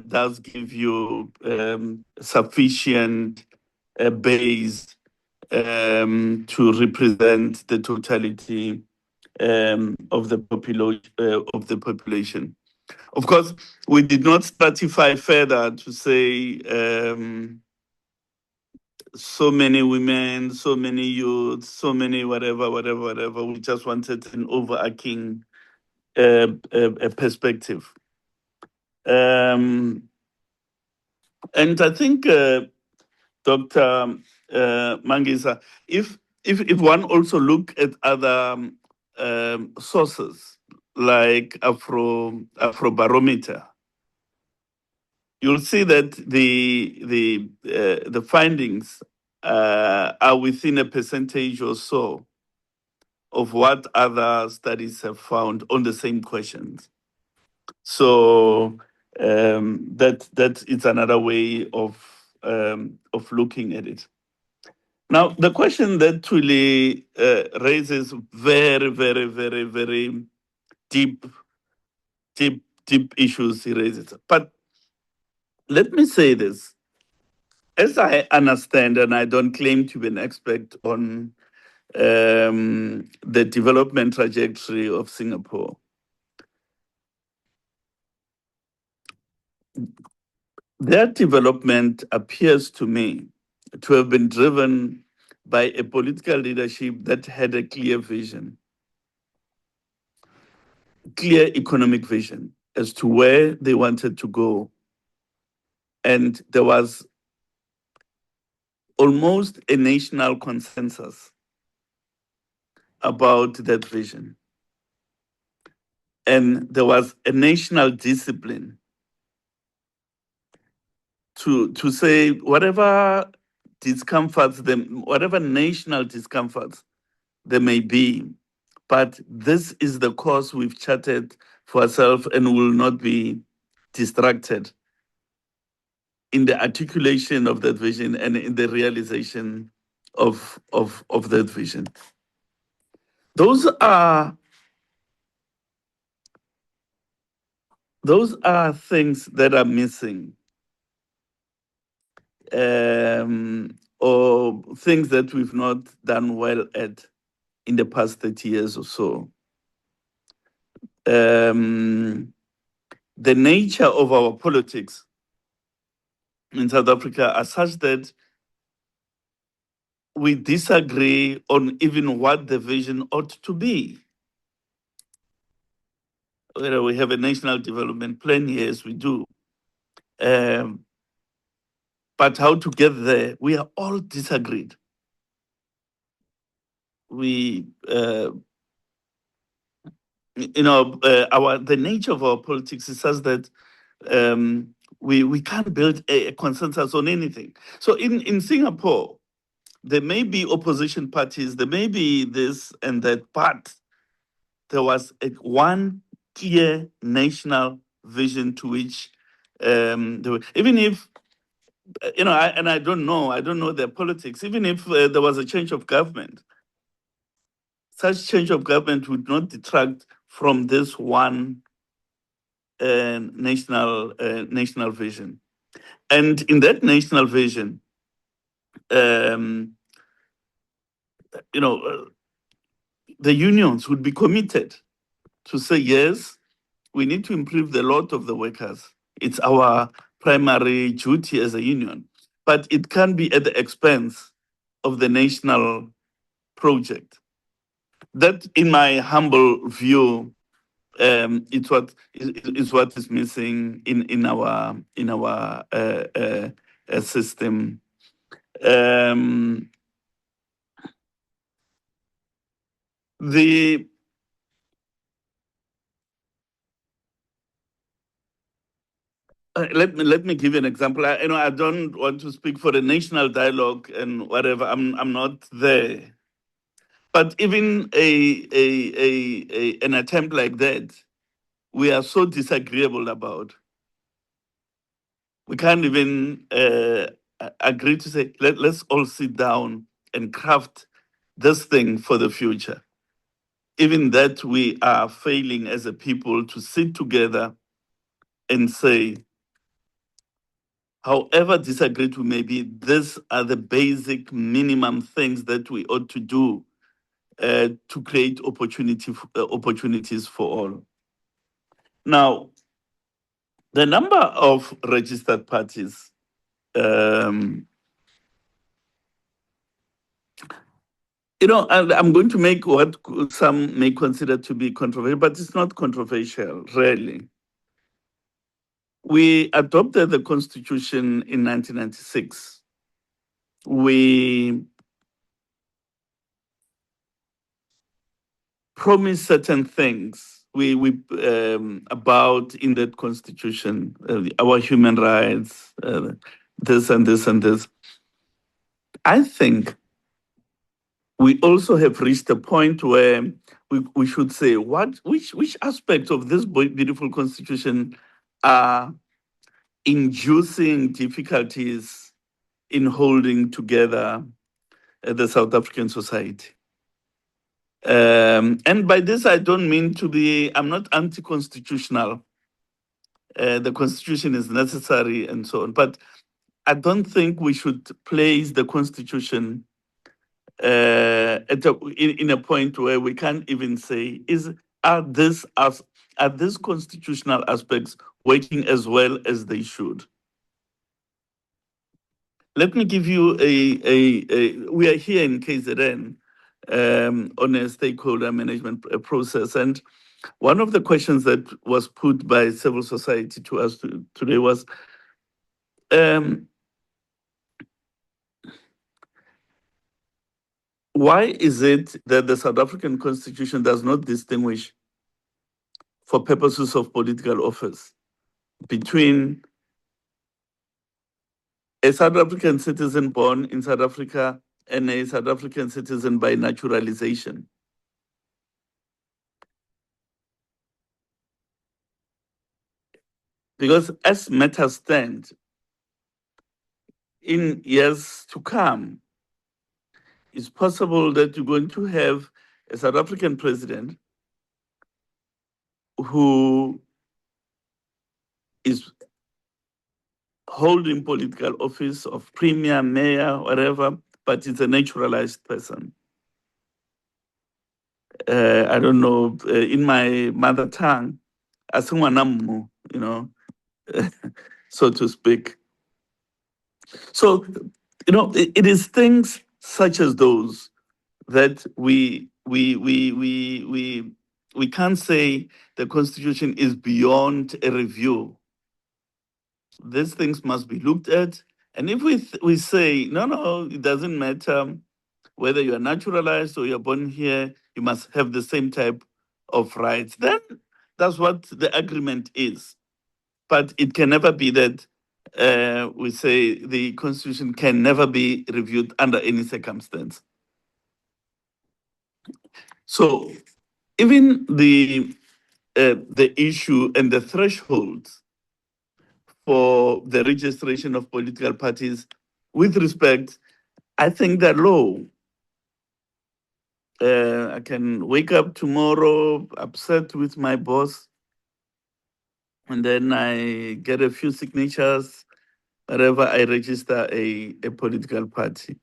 does give you sufficient base to represent the totality of the population. Of course, we did not stratify further to say so many women, so many youths, so many whatever. We just wanted an overarching perspective. And I think, Dr. Mangisa, if one also look at other sources like Afrobarometer, you'll see that the findings are within a percentage or so of what other studies have found on the same questions. So that is another way of looking at it. Now, the question that truly raises very, very, very, very deep issues he raises. But let me say this. As I understand, and I don't claim to be an expert on the development trajectory of Singapore, their development appears to me to have been driven by a political leadership that had a clear vision, clear economic vision as to where they wanted to go. And there was almost a national consensus about that vision. And there was a national discipline to say whatever discomforts them, whatever national discomforts there may be, but this is the course we've charted for ourselves and will not be distracted in the articulation of that vision and in the realization of that vision. Those are things that are missing, or things that we've not done well at in the past 30 years or so. The nature of our politics in South Africa are such that we disagree on even what the vision ought to be. We have a national development plan, yes, we do. But how to get there, we are all disagreed. The nature of our politics is such that we can't build a consensus on anything. So in Singapore, there may be opposition parties, there may be this and that, but there was one clear national vision to which, even if, I don't know their politics, even if there was a change of government, such change of government would not detract from this one national vision. And in that national vision, the unions would be committed to say, yes, we need to improve the lot of the workers. It's our primary duty as a union, but it can't be at the expense of the national project. That, in my humble view, it's what is missing in our system. Let me give you an example. I don't want to speak for the national dialogue and whatever. I'm not there. But even an attempt like that, we are so disagreeable about. We can't even agree to say, let's all sit down and craft this thing for the future. Even that, we are failing as a people to sit together and say, however disagreed we may be, these are the basic minimum things that we ought to do to create opportunities for all. Now, the number of registered parties, and I'm going to make what some may consider to be controversial, but it's not controversial, really. We adopted the Constitution in 1996. We promised certain things about in that Constitution, our human rights, this and this and this. I think we also have reached a point where we should say which aspects of this beautiful Constitution are inducing difficulties in holding together the South African society. And by this, I don't mean I'm not anti-constitutional. The Constitution is necessary and so on, but I don't think we should place the Constitution in a point where we can't even say, are these constitutional aspects working as well as they should? Let me give you we are here in KZN on a stakeholder management process, and one of the questions that was put by civil society to us today was, why is it that the South African Constitution does not distinguish, for purposes of political office, between a South African citizen born in South Africa and a South African citizen by naturalization. Because as matters stand, in years to come, it's possible that you're going to have a South African president who is holding political office of premier, mayor, whatever, but it's a naturalized person. I don't know, in my mother tongue, asingwanamu, you know, so to speak. So, you know, it is things such as those that we can't say the Constitution is beyond a review. These things must be looked at. And if we say, no, it doesn't matter whether you are naturalized or you're born here, you must have the same type of rights, then that's what the agreement is. But it can never be that we say the Constitution can never be reviewed under any circumstance. So even the issue and the thresholds for the registration of political parties, with respect, I think they're low. I can wake up tomorrow upset with my boss, and then I get a few signatures, wherever I register a political party.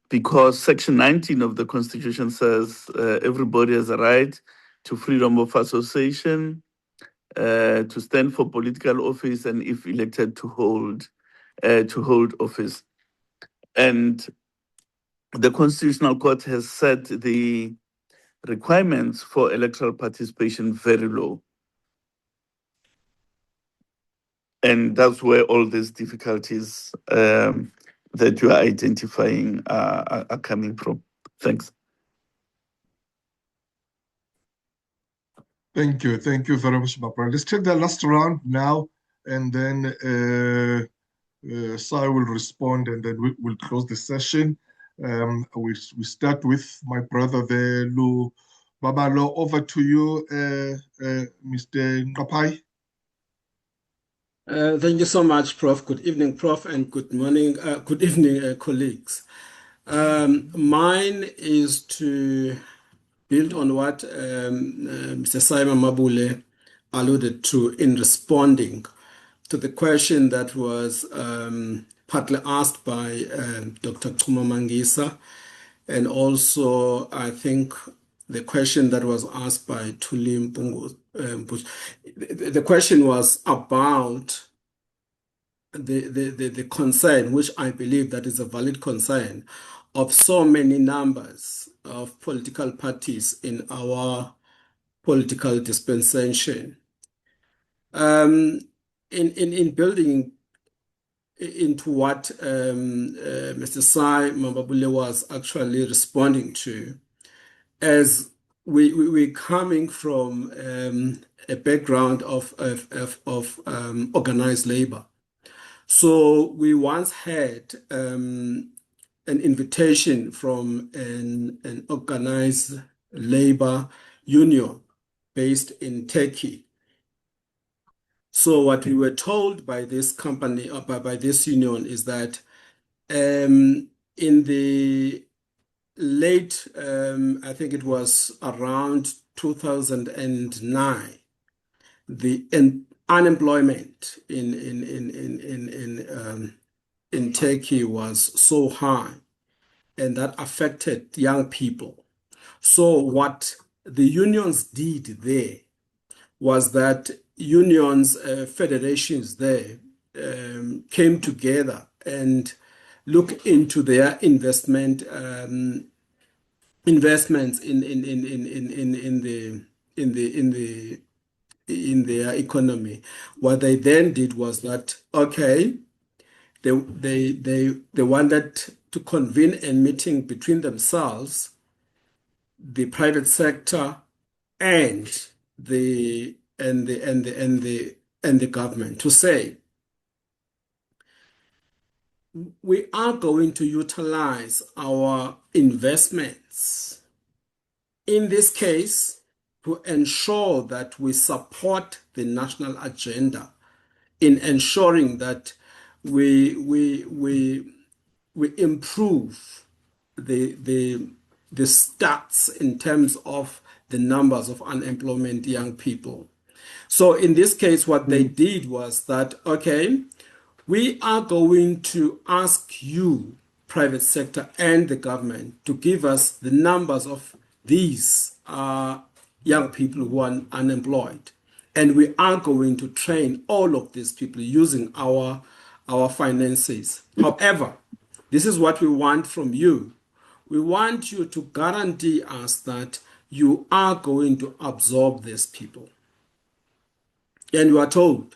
Because Section 19 of the Constitution says everybody has a right to freedom of association, to stand for political office, and if elected, to hold office. And the Constitutional Court has set the requirements for electoral participation very low. And that's where all these difficulties that you are identifying are coming from. Thanks. Thank you very much, Barbara. Let's take the last round now, and then Sy will respond, and then we'll close the session. We start with my brother there, Lu Mamabolo. Over to you, Mr. Ngapai. Thank you so much, Prof. Good evening, Prof, and good morning, good evening, colleagues. Mine is to build on what Mr. Sy Mamaoulo alluded to in responding to the question that was partly asked by Dr. Chuma Mangisa, and also I think the question that was asked by Tuli Mpungu. The question was about the concern, which I believe that is a valid concern, of so many numbers of political parties in our political dispensation. In building into what Mr. Sy Mamaoulo was actually responding to, as we're coming from a background of organized labor. So we once had an invitation from an organized labor union based in Turkey. So what we were told by this company, or by this union, is that in the late, I think it was around 2009, the unemployment in Turkey was so high, and that affected young people. So what the unions did there was that unions, federations there came together and looked into their investments in their economy. What they then did was that, okay, they wanted to convene a meeting between themselves, the private sector, and the government, to say, we are going to utilize our investments, in this case, to ensure that we support the national agenda in ensuring that we improve the stats in terms of the numbers of unemployment young people. So in this case, what they did was that, okay, we are going to ask you, private sector and the government, to give us the numbers of these young people who are unemployed. And we are going to train all of these people using our finances. However, this is what we want from you. We want you to guarantee us that you are going to absorb these people. And we are told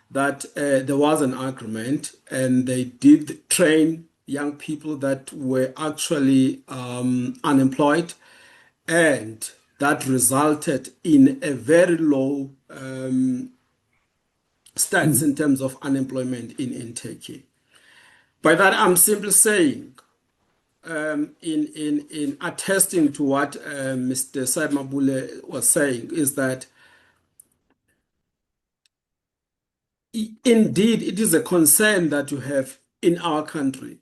that there was an agreement and they did train young people that were actually unemployed, and that resulted in a very low stats in terms of unemployment in Turkey. By that, I'm simply saying, in attesting to what Mr. Sy Mamaoulo was saying, is that indeed it is a concern that you have in our country.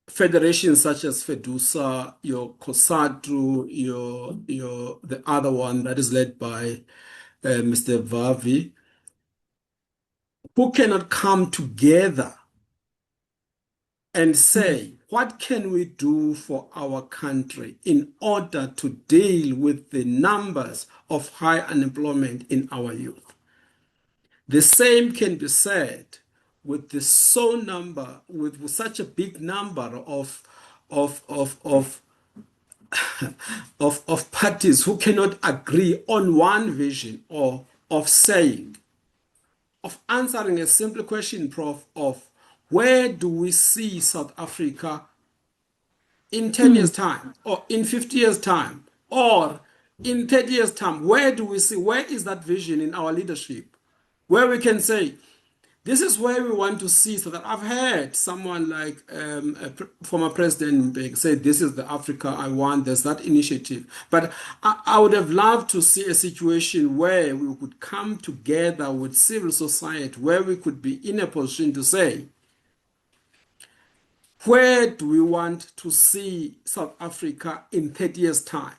Federations such as FEDUSA, your COSATU, the other one that is led by Mr. Vavi, who cannot come together and say, what can we do for our country in order to deal with the numbers of high unemployment in our youth? The same can be said with the with such a big number of parties who cannot agree on one vision or of answering a simple question, Prof, of where do we see South Africa in 10 years' time, or in 50 years' time, or in 30 years' time? Where do we see, where is that vision in our leadership, where we can say, this is where we want to see? So that I've heard someone like former President Mbeki say, this is the Africa I want, there's that initiative. But I would have loved to see a situation where we could come together with civil society, where we could be in a position to say, where do we want to see South Africa in 30 years' time?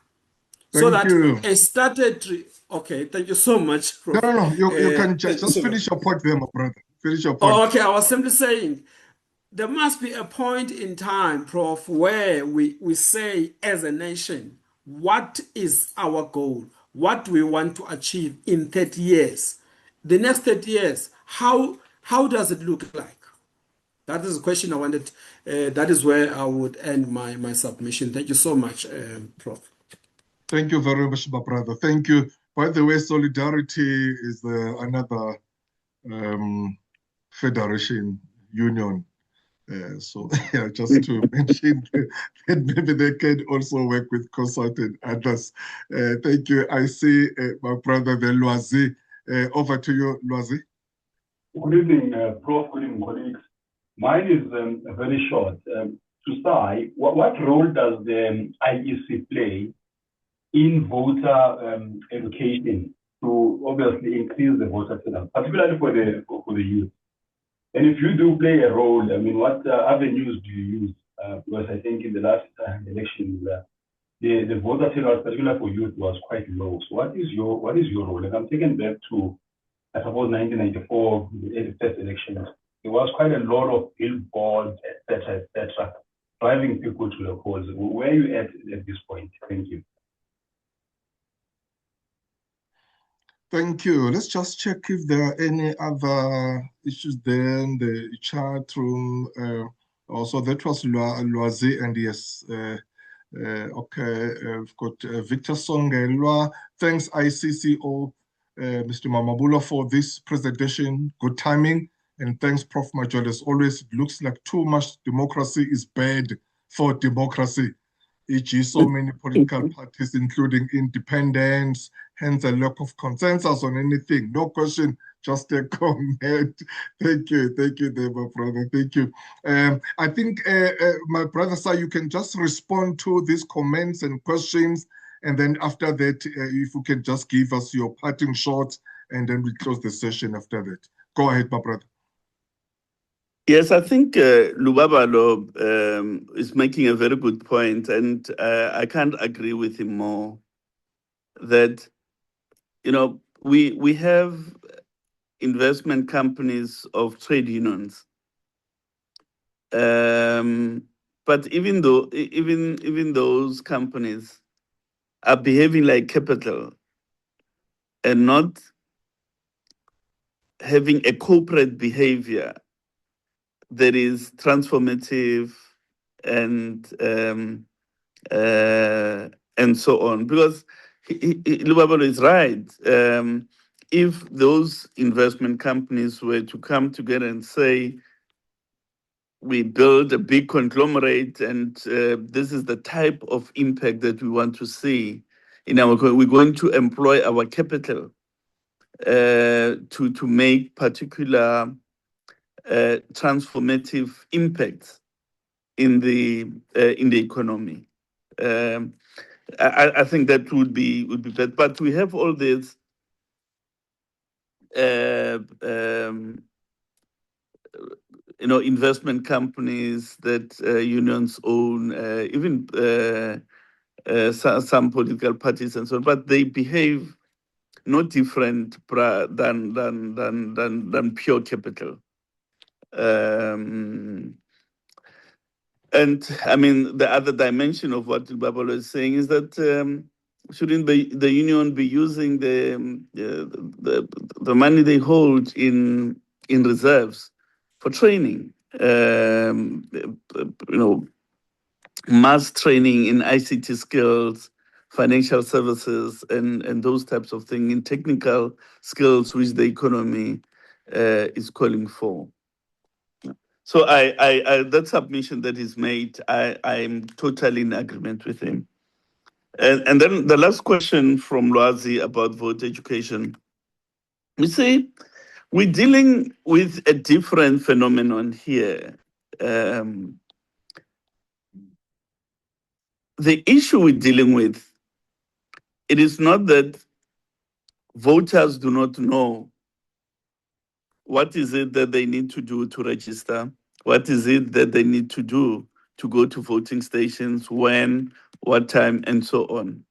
So that a statutory, okay, thank you so much. Prof. No, you can just finish your point there, my brother. Finish your point. Oh, okay, I was simply saying, there must be a point in time, Prof, where we say as a nation, what is our goal? What do we want to achieve in 30 years? The next 30 years, how does it look like? That is a question I wanted. That is where I would end my submission. Thank you so much, Prof. Thank you very much, my brother. Thank you. By the way, Solidarity is another federation union. So yeah, just to mention that maybe they can also work with COSAT and others. Thank you. I see my brother, the Loazi. Over to you, Loazi. Good evening, Prof. Good evening, colleagues. Mine is very short. To Sy, what role does the IEC play in voter education to obviously increase the voter turnout, particularly for the youth? And if you do play a role, I mean, what avenues do you use? Because I think in the last election, the voter turnout, particularly for youth, was quite low. So what is your role? And I'm taking back to, I suppose, 1994, the first elections. There was quite a lot of billboards, etc., driving people to the polls. Where are you at this point? Thank you. Thank you. Let's just check if there are any other issues there in the chat room. Also, that was Loazi, and yes, okay, we've got Victor Songelwa. Thanks, ICCO, Mr. Mamabolo, for this presentation. Good timing. And thanks, Prof. Major. As always, it looks like too much democracy is bad for democracy. E.g., so many political parties, including independents, hence a lack of consensus on anything. No question, just a comment. Thank you, there, my brother. Thank you. I think, my brother, sir, you can just respond to these comments and questions, and then after that, if you can just give us your parting shots, and then we close the session after that. Go ahead, my brother. Yes, I think Lubabalo is making a very good point, and I can't agree with him more. That, you know, we have investment companies of trade unions, but even those companies are behaving like capital and not having a corporate behavior that is transformative and so on. Because Lubabalo is right. If those investment companies were to come together and say, we build a big conglomerate and this is the type of impact that we want to see in our, we're going to employ our capital to make particular transformative impacts in the economy. I think that would be better. But we have all these investment companies that unions own, even some political parties and so on, but they behave no different than pure capital. And I mean, the other dimension of what Babalo is saying is that shouldn't the union be using the money they hold in reserves for training? Mass training in ICT skills, financial services, and those types of things, in technical skills which the economy is calling for. So I that submission that is made, I'm totally in agreement with him. And then the last question from Loazi about voter education. You see, we're dealing with a different phenomenon here. The issue we're dealing with, it is not that voters do not know what is it that they need to do to register, what is it that they need to do to go to voting stations, when, what time, and so on.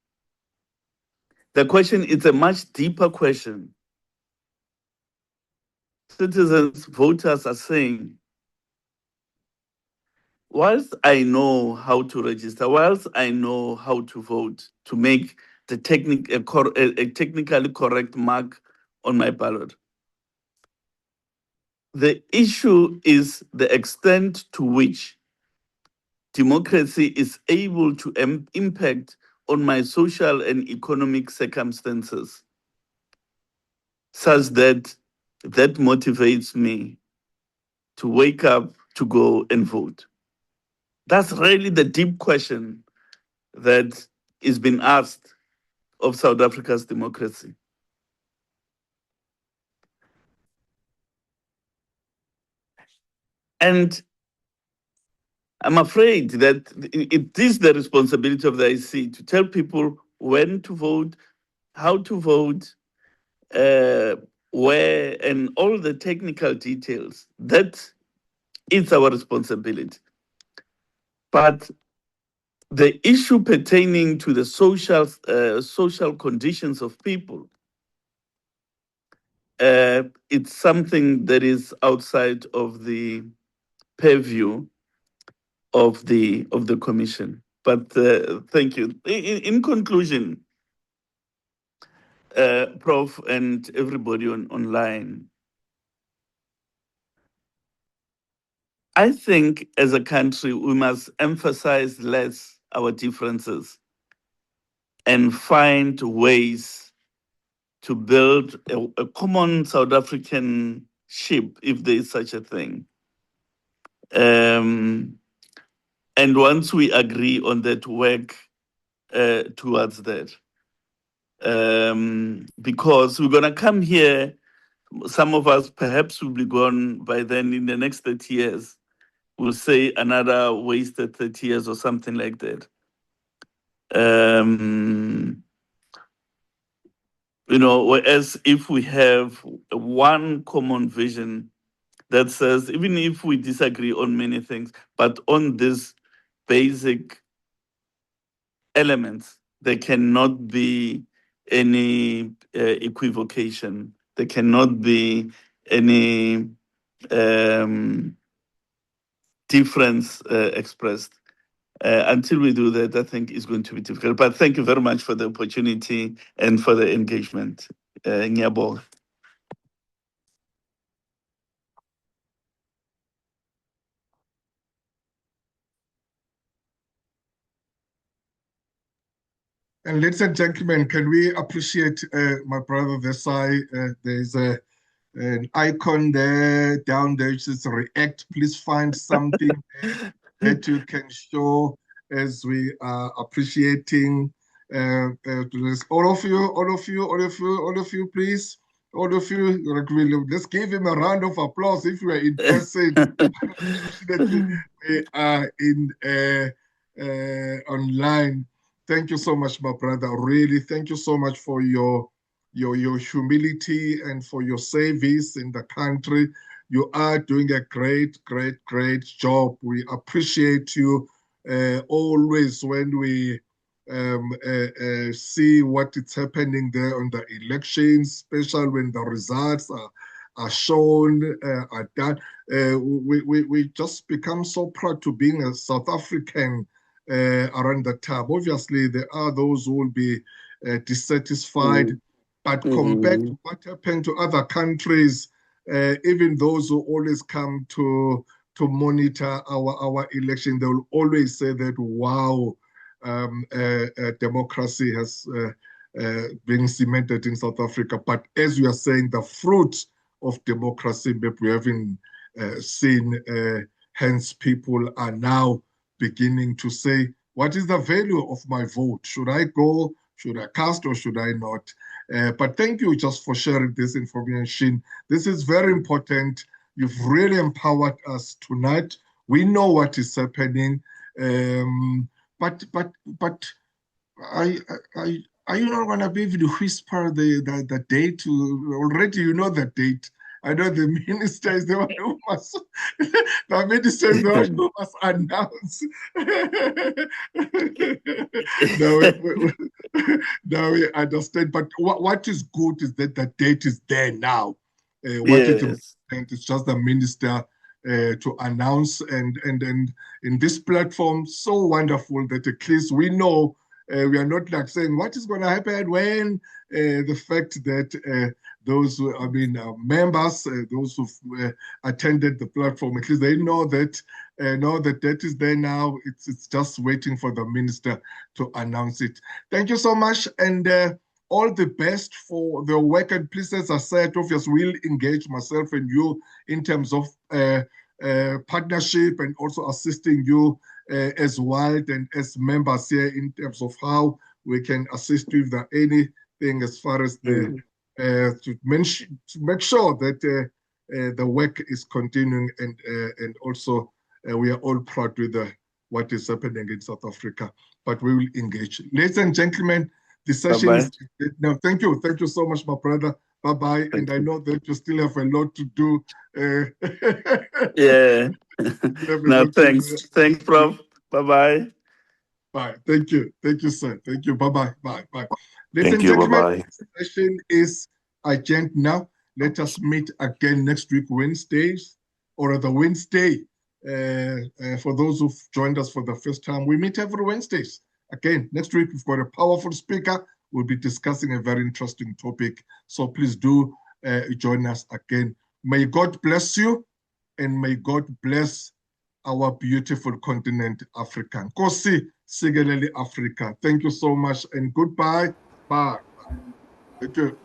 The question is a much deeper question. Citizens, voters are saying, whilst I know how to register, whilst I know how to vote, to make the a technically correct mark on my ballot, the issue is the extent to which democracy is able to impact on my social and economic circumstances, such that motivates me to wake up to go and vote. That's really the deep question that is being asked of South Africa's democracy. And I'm afraid that it is the responsibility of the IEC to tell people when to vote, how to vote, where, and all the technical details. That is our responsibility. But the issue pertaining to the social conditions of people, it's something that is outside of the purview of the commission. But thank you. In conclusion, Prof. and everybody online, I think as a country we must emphasize less our differences and find ways to build a common South African ship, if there is such a thing. And once we agree on that, work towards that. Because we're going to come here some of us perhaps will be gone by then in the next 30 years. We'll say another wasted 30 years or something like that. Whereas if we have one common vision that says, even if we disagree on many things, but on these basic elements, there cannot be any equivocation. There cannot be any difference expressed. Until we do that, I think it's going to be difficult. But thank you very much for the opportunity and for the engagement. Ngiyabonga. And ladies and gentlemen, can we appreciate my brother Sy? There's an icon there, down there, it says react. Please find something that you can show as we are appreciating all of you, please. All of you, let's give him a round of applause if you are in person. Unfortunately, we are in online. Thank you so much, my brother. Really, thank you so much for your humility and for your service in the country. You are doing a great job. We appreciate you always when we see what is happening there on the elections, especially when the results are shown, are done. We just become so proud to being a South African around the time. Obviously, there are those who will be dissatisfied, but compared to what happened to other countries, even those who always come to monitor our election, they will always say that, wow, democracy has been cemented in South Africa. But as you are saying, the fruit of democracy, maybe we haven't seen, hence people are now beginning to say, what is the value of my vote? Should I go? Should I cast or should I not? But thank you just for sharing this information. This is very important. You've really empowered us tonight. We know what is happening. But are you not going to be able to whisper the date? Already you know the date. I know the minister is the one who must, the minister is the one who must announce. Now we understand. But what is good is that the date is there now. What is important is just the minister to announce, and in this platform, so wonderful that at least we know we are not like saying what is going to happen when the fact that those who members, those who've attended the platform, at least they know that that is there now. It's just waiting for the minister to announce it. Thank you so much, and all the best for the work. And please, as I said, obviously, we'll engage myself and you in terms of partnership and also assisting you as WILD and as members here in terms of how we can assist you if there anything as far as the to make sure that the work is continuing, and also we are all proud with what is happening in South Africa. But we will engage. Ladies and gentlemen, the session is now. Thank you so much, my brother. Bye-bye. And I know that you still have a lot to do. Yeah. No, thanks. Thanks, Prof. Bye-bye. Bye. Thank you. Thank you, sir. Thank you. Bye-bye. Bye. Ladies and gentlemen, the session is adjourned now. Let us meet again next week, Wednesdays, or the Wednesday. For those who've joined us for the first time, we meet every Wednesdays. Again, next week, we've got a powerful speaker. We'll be discussing a very interesting topic. So please do join us again. May God bless you, and may God bless our beautiful continent, Africa. Nkosi sikelele Africa. Thank you so much, and goodbye. Bye. Thank you.